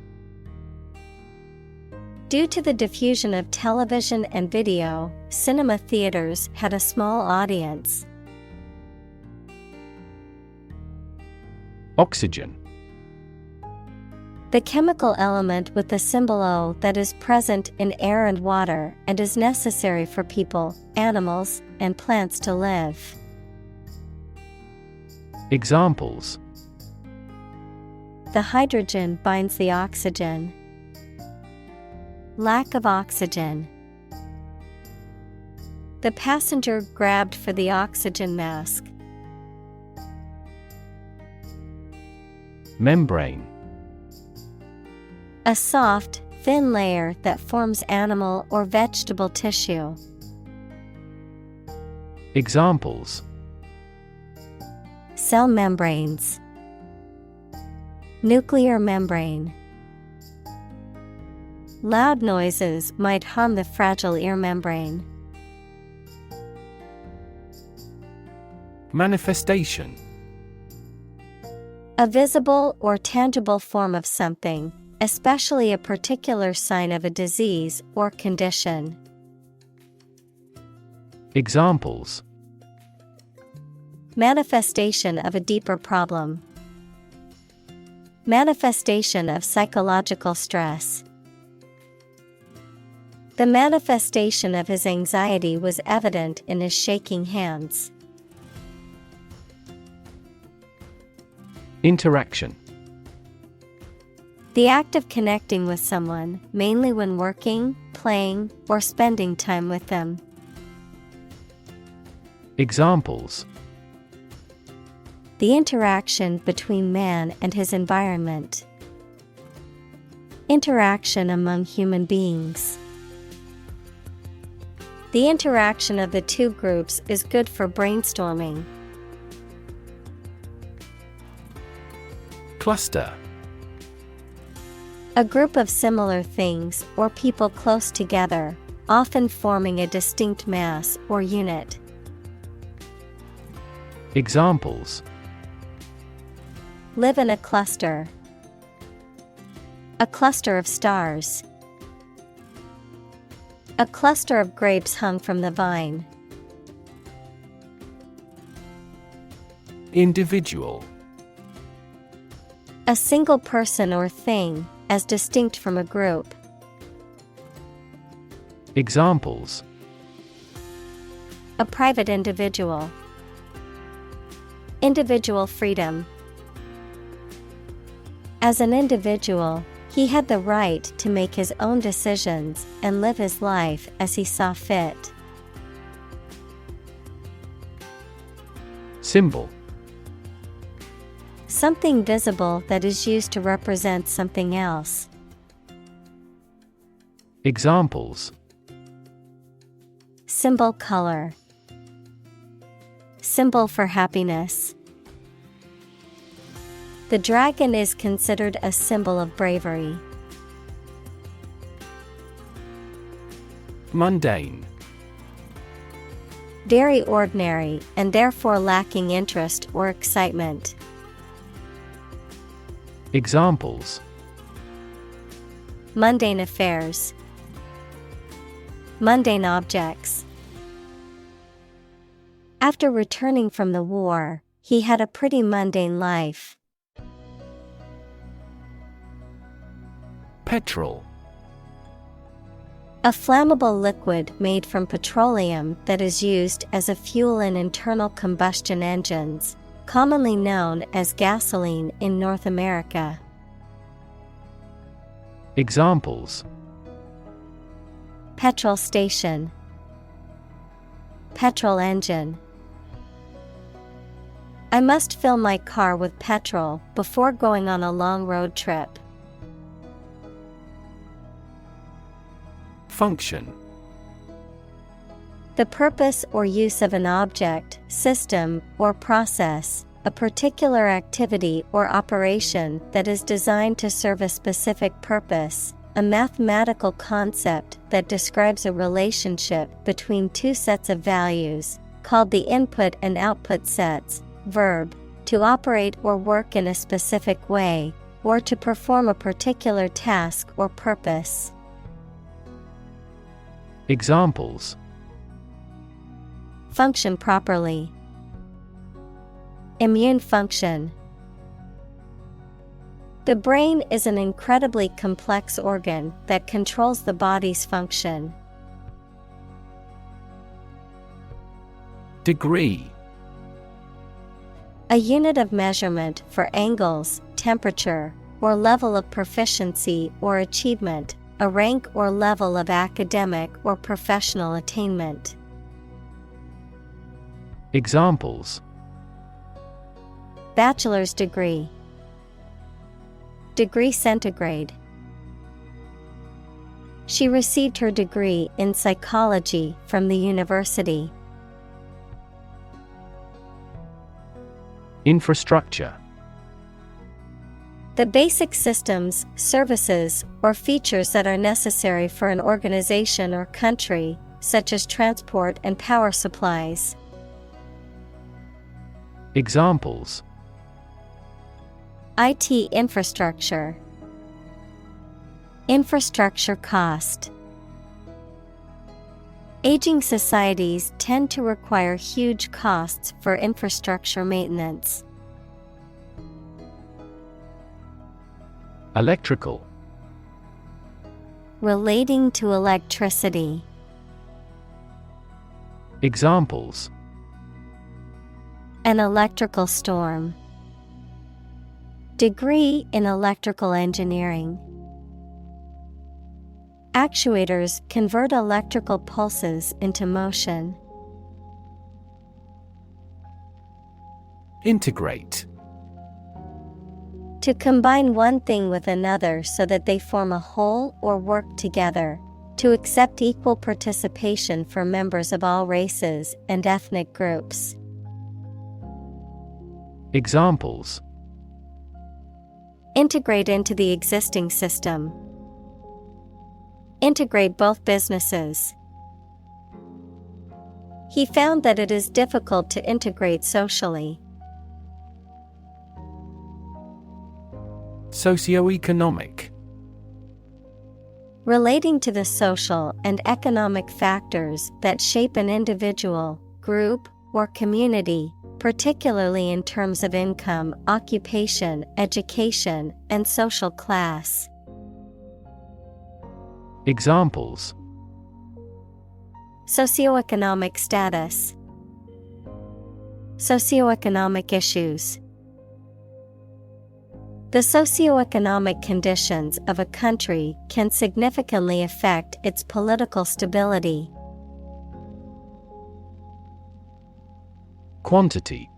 Due to the diffusion of television and video, cinema theaters had a small audience. Oxygen. The chemical element with the symbol O that is present in air and water and is necessary for people, animals, and plants to live. Examples: The hydrogen binds the oxygen. Lack of oxygen. The passenger grabbed for the oxygen mask. Membrane. A soft, thin layer that forms animal or vegetable tissue. Examples: Cell membranes. Nuclear membrane. Loud noises might harm the fragile ear membrane. Manifestation. A visible or tangible form of something, especially a particular sign of a disease or condition. Examples: Manifestation of a deeper problem. Manifestation of psychological stress. The manifestation of his anxiety was evident in his shaking hands. Interaction. The act of connecting with someone, mainly when working, playing, or spending time with them. Examples: The interaction between man and his environment. Interaction among human beings. The interaction of the two groups is good for brainstorming. Cluster. A group of similar things or people close together, often forming a distinct mass or unit. Examples: Live in a cluster. A cluster of stars. A cluster of grapes hung from the vine. Individual. A single person or thing, as distinct from a group. Examples: A private individual. Individual freedom. As an individual, he had the right to make his own decisions and live his life as he saw fit. Symbol. Something visible that is used to represent something else. Examples: Symbol color. Symbol for happiness. The dragon is considered a symbol of bravery. Mundane. Very ordinary and therefore lacking interest or excitement. Examples: Mundane affairs. Mundane objects. After returning from the war, he had a pretty mundane life. Petrol. A flammable liquid made from petroleum that is used as a fuel in internal combustion engines, commonly known as gasoline in North America. Examples: Petrol station. Petrol engine. I must fill my car with petrol before going on a long road trip. Function. The purpose or use of an object, system, or process, a particular activity or operation that is designed to serve a specific purpose, a mathematical concept that describes a relationship between two sets of values, called the input and output sets. Verb, to operate or work in a specific way, or to perform a particular task or purpose. Examples: Function properly. Immune function. The brain is an incredibly complex organ that controls the body's function. Degree. A unit of measurement for angles, temperature, or level of proficiency or achievement, a rank or level of academic or professional attainment. Examples: Bachelor's degree. Degree centigrade. She received her degree in psychology from the university. Infrastructure. The basic systems, services, or features that are necessary for an organization or country, such as transport and power supplies. Examples: IT infrastructure. Infrastructure cost. Aging societies tend to require huge costs for infrastructure maintenance. Electrical. Relating to electricity. Examples: An electrical storm. Degree in electrical engineering. Actuators convert electrical pulses into motion. Integrate. To combine one thing with another so that they form a whole or work together. To accept equal participation for members of all races and ethnic groups. Examples: Integrate into the existing system. Integrate both businesses. He found that it is difficult to integrate socially. Socioeconomic. Relating to the social and economic factors that shape an individual, group, or community, particularly in terms of income, occupation, education, and social class. Examples: Socioeconomic status, socioeconomic issues. The socioeconomic conditions of a country can significantly affect its political stability. Quantity: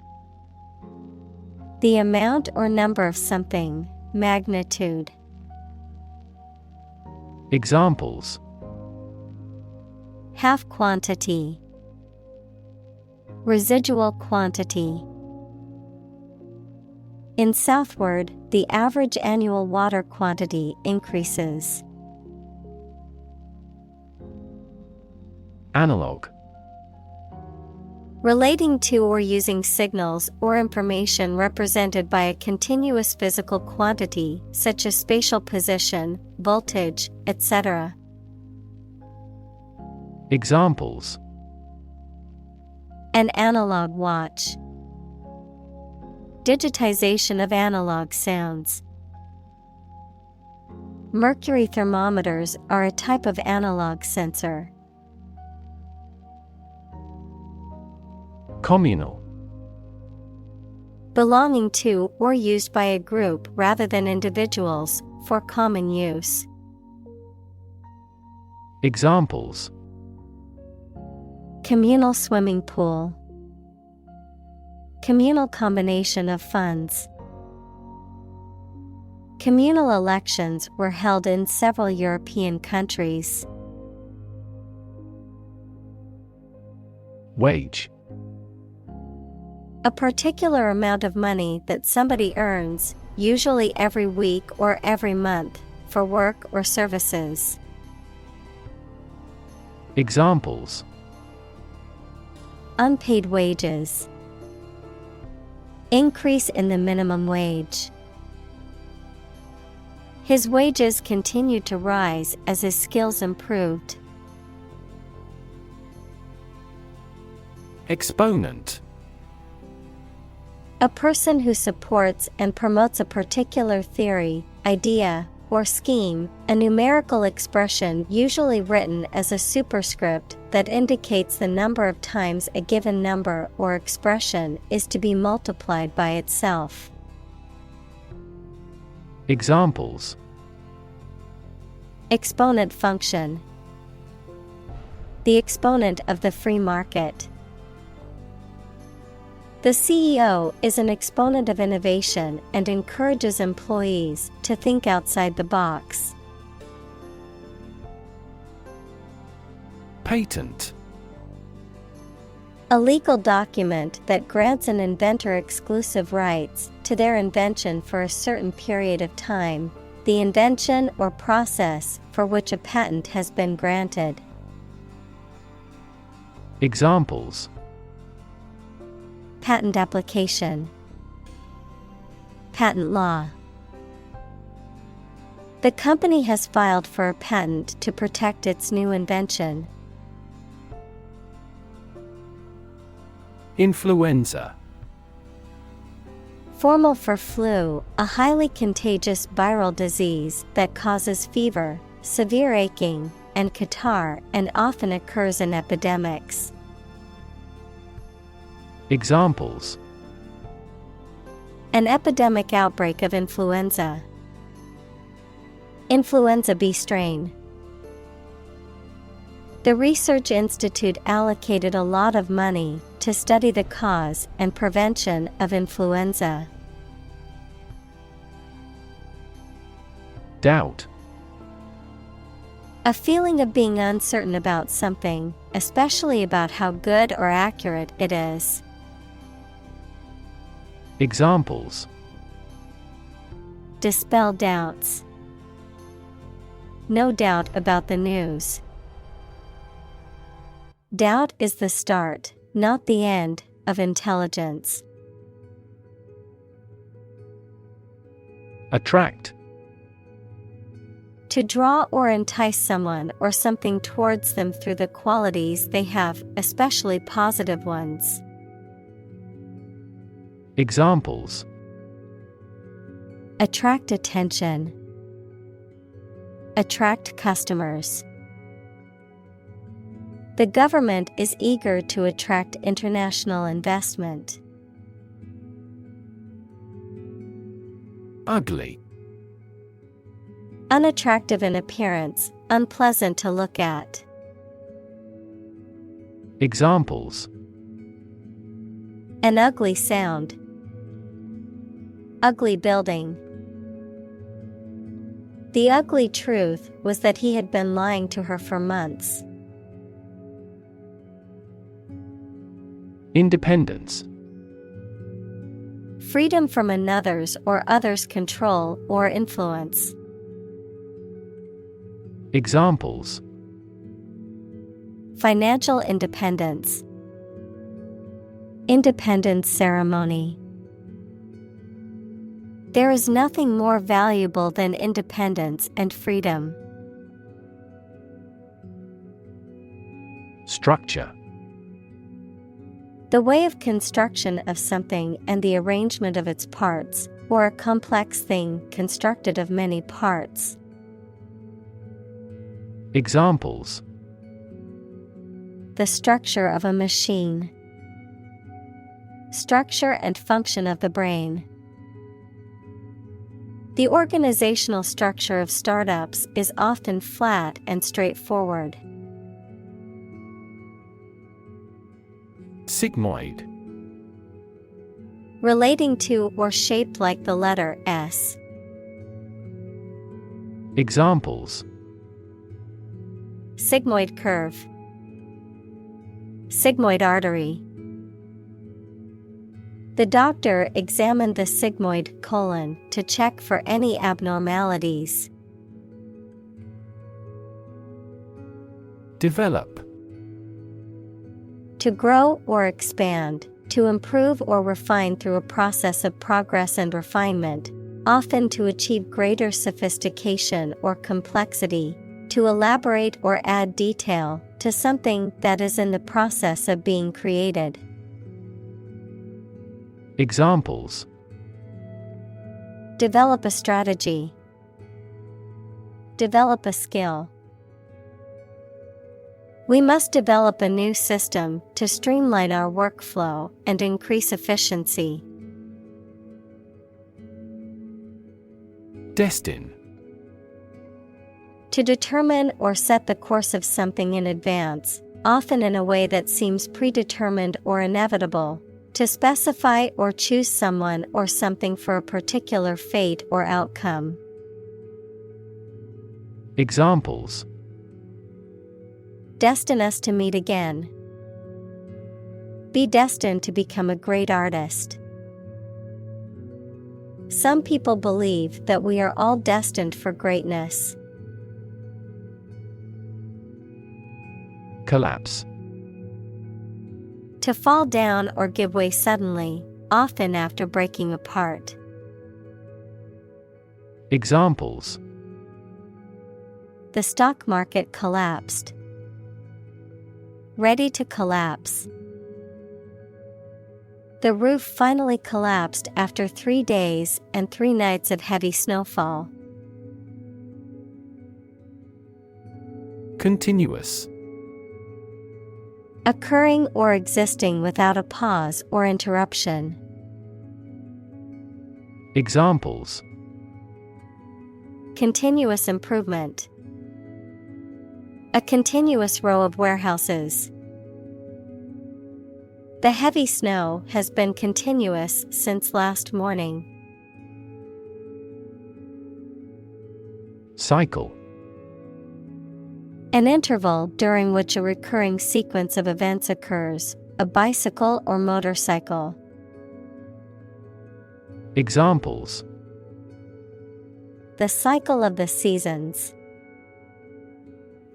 The amount or number of something, magnitude. Examples: Half quantity, residual quantity. In Southward, the average annual water quantity increases. Analog: Relating to or using signals or information represented by a continuous physical quantity, such as spatial position, voltage, etc. Examples: An analog watch. Digitization of analog sounds. Mercury thermometers are a type of analog sensor. Communal: Belonging to or used by a group rather than individuals, for common use. Examples: Communal swimming pool. Communal combination of funds. Communal elections were held in several European countries. Wage: A particular amount of money that somebody earns, usually every week or every month, for work or services. Examples: Unpaid wages. Increase in the minimum wage. His wages continued to rise as his skills improved. Exponent: A person who supports and promotes a particular theory, idea, or scheme, a numerical expression usually written as a superscript that indicates the number of times a given number or expression is to be multiplied by itself. Examples: Exponent function. The exponent of the free market. The CEO is an exponent of innovation and encourages employees to think outside the box. Patent: A legal document that grants an inventor exclusive rights to their invention for a certain period of time, the invention or process for which a patent has been granted. Examples: Patent application. Patent law. The company has filed for a patent to protect its new invention. Influenza: Formal for flu, a highly contagious viral disease that causes fever, severe aching, and catarrh and often occurs in epidemics. Examples: An epidemic outbreak of influenza. Influenza B strain. The research institute allocated a lot of money to study the cause and prevention of influenza. Doubt: A feeling of being uncertain about something, especially about how good or accurate it is. Examples: Dispel doubts. No doubt about the news. Doubt is the start, not the end, of intelligence. Attract: To draw or entice someone or something towards them through the qualities they have, especially positive ones. Examples: Attract attention. Attract customers. The government is eager to attract international investment. Ugly. Unattractive in appearance, unpleasant to look at. Examples: An ugly sound. Ugly building. The ugly truth was that he had been lying to her for months. Independence. Freedom from another's or others' control or influence. Examples: Financial independence. Independence ceremony. There is nothing more valuable than independence and freedom. Structure. The way of construction of something and the arrangement of its parts, or a complex thing constructed of many parts. Examples: The structure of a machine. Structure and function of the brain. The organizational structure of startups is often flat and straightforward. Sigmoid. Relating to or shaped like the letter S. Examples: Sigmoid curve. Sigmoid artery. The doctor examined the sigmoid colon to check for any abnormalities. Develop. To grow or expand, to improve or refine through a process of progress and refinement, often to achieve greater sophistication or complexity, to elaborate or add detail to something that is in the process of being created. Examples: Develop a strategy. Develop a skill. We must develop a new system to streamline our workflow and increase efficiency. Destine. To determine or set the course of something in advance, often in a way that seems predetermined or inevitable. To specify or choose someone or something for a particular fate or outcome. Examples: Destine us to meet again. Be destined to become a great artist. Some people believe that we are all destined for greatness. Collapse. To fall down or give way suddenly, often after breaking apart. Examples: The stock market collapsed. Ready to collapse. The roof finally collapsed after 3 days and 3 nights of heavy snowfall. Continuous. Occurring or existing without a pause or interruption. Examples: Continuous improvement. A continuous row of warehouses. The heavy snow has been continuous since last morning. Cycle. An interval during which a recurring sequence of events occurs, a bicycle or motorcycle. Examples: The cycle of the seasons.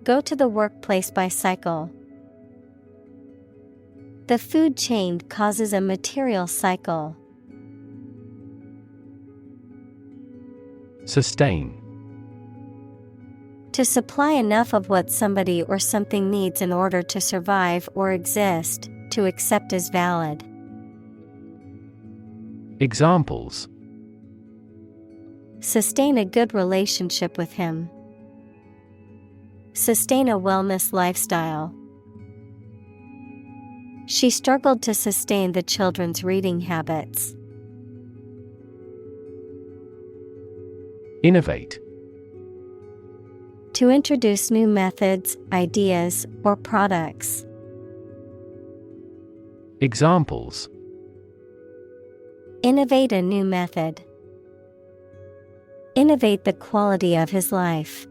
Go to the workplace by cycle. The food chain causes a material cycle. Sustain. To supply enough of what somebody or something needs in order to survive or exist, to accept as valid. Examples: sustain a good relationship with him. Sustain a wellness lifestyle. She struggled to sustain the children's reading habits. Innovate. To introduce new methods, ideas, or products. Examples: innovate a new method. Innovate the quality of his life.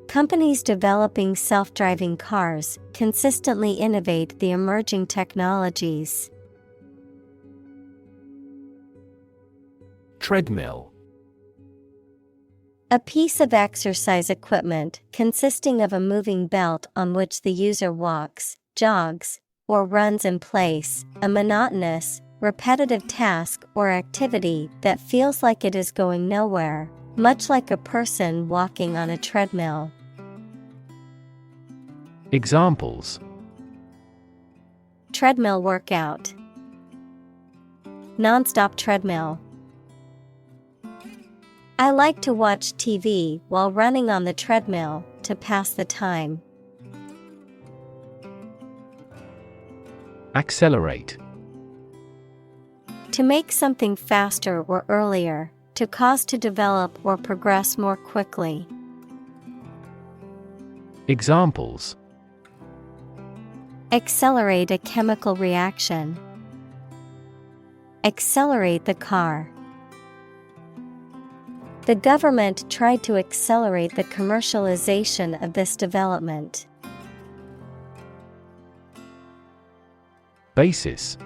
Companies developing self-driving cars consistently innovate the emerging technologies. Treadmill. A piece of exercise equipment consisting of a moving belt on which the user walks, jogs, or runs in place, a monotonous, repetitive task or activity that feels like it is going nowhere, much like a person walking on a treadmill. Examples: treadmill workout. Non-stop treadmill. I like to watch TV while running on the treadmill to pass the time. Accelerate. To make something faster or earlier, to cause to develop or progress more quickly. Examples: accelerate a chemical reaction. Accelerate the car. The government tried to accelerate the commercialization of this development. Basis.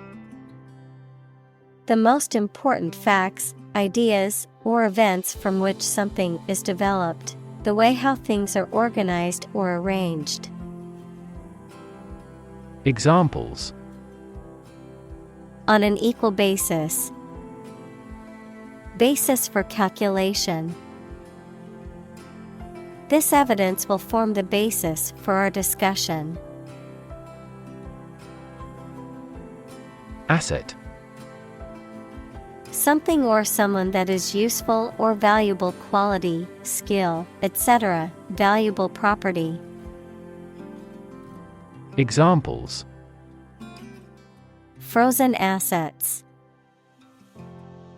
The most important facts, ideas, or events from which something is developed, the way how things are organized or arranged. Examples: on an equal basis. Basis for calculation. This evidence will form the basis for our discussion. Asset. Something or someone that is useful or valuable quality, skill, etc., valuable property. Examples: frozen assets.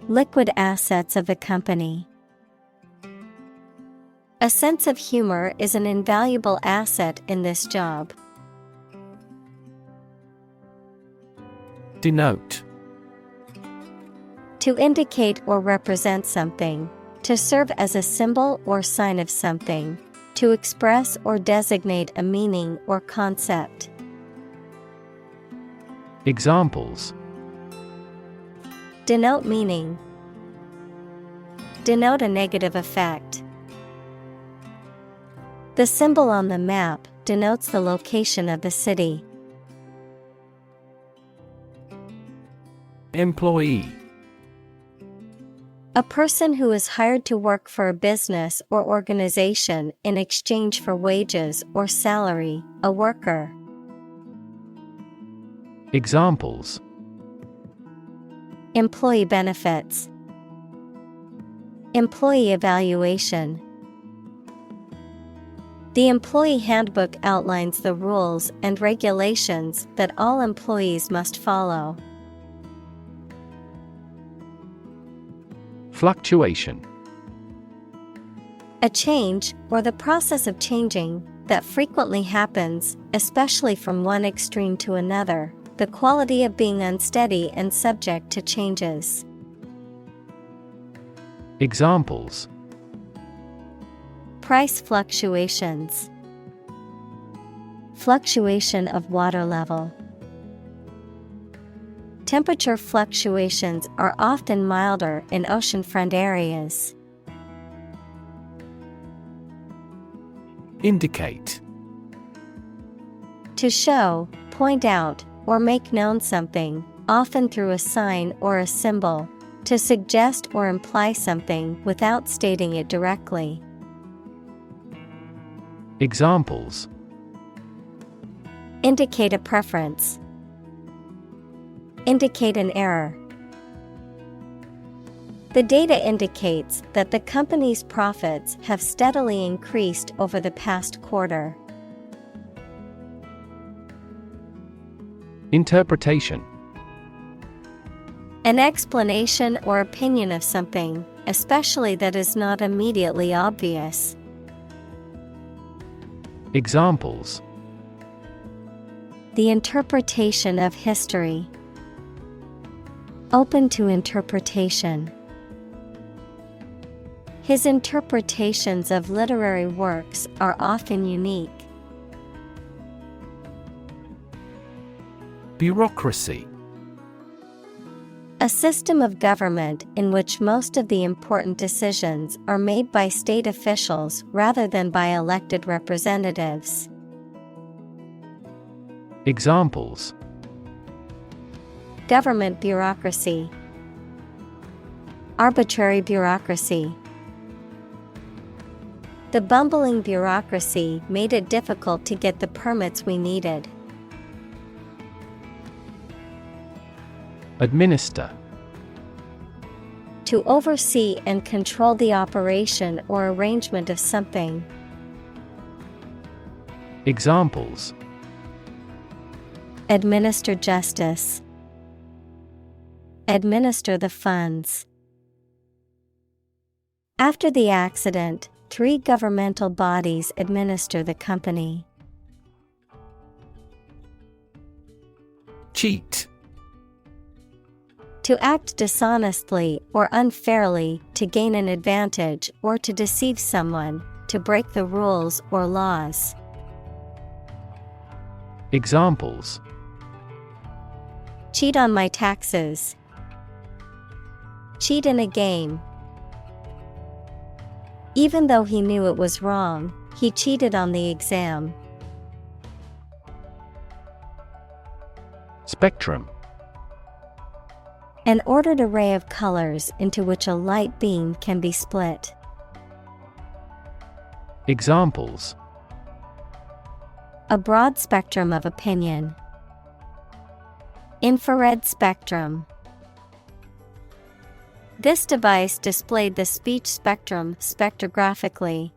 Liquid assets of the company. A sense of humor is an invaluable asset in this job. Denote. To indicate or represent something, to serve as a symbol or sign of something, to express or designate a meaning or concept. Examples: denote meaning. Denote a negative effect. The symbol on the map denotes the location of the city. Employee. A person who is hired to work for a business or organization in exchange for wages or salary, a worker. Examples: employee benefits. Employee evaluation. The employee handbook outlines the rules and regulations that all employees must follow. Fluctuation. A change, or the process of changing, that frequently happens, especially from one extreme to another, the quality of being unsteady and subject to changes. Examples: price fluctuations. Fluctuation of water level. Temperature fluctuations are often milder in oceanfront areas. Indicate. To show, point out, or make known something, often through a sign or a symbol, to suggest or imply something without stating it directly. Examples: Indicate a preference. Indicate an error. The data indicates that the company's profits have steadily increased over the past quarter. Interpretation: An explanation or opinion of something, especially that is not immediately obvious. Examples: The interpretation of history. Open to interpretation. His interpretations of literary works are often unique. Bureaucracy: A system of government in which most of the important decisions are made by state officials rather than by elected representatives. Examples: Government bureaucracy. Arbitrary bureaucracy. The bumbling bureaucracy made it difficult to get the permits we needed. Administer: To oversee and control the operation or arrangement of something. Examples: Administer justice. Administer the funds. After the accident, 3 governmental bodies administer the company. Cheat: To act dishonestly or unfairly to gain an advantage or to deceive someone, to break the rules or laws. Examples: Cheat on my taxes. Cheat in a game. Even though he knew it was wrong, he cheated on the exam. Spectrum: An ordered array of colors into which a light beam can be split. Examples: A broad spectrum of opinion. Infrared spectrum. This device displayed the speech spectrum spectrographically.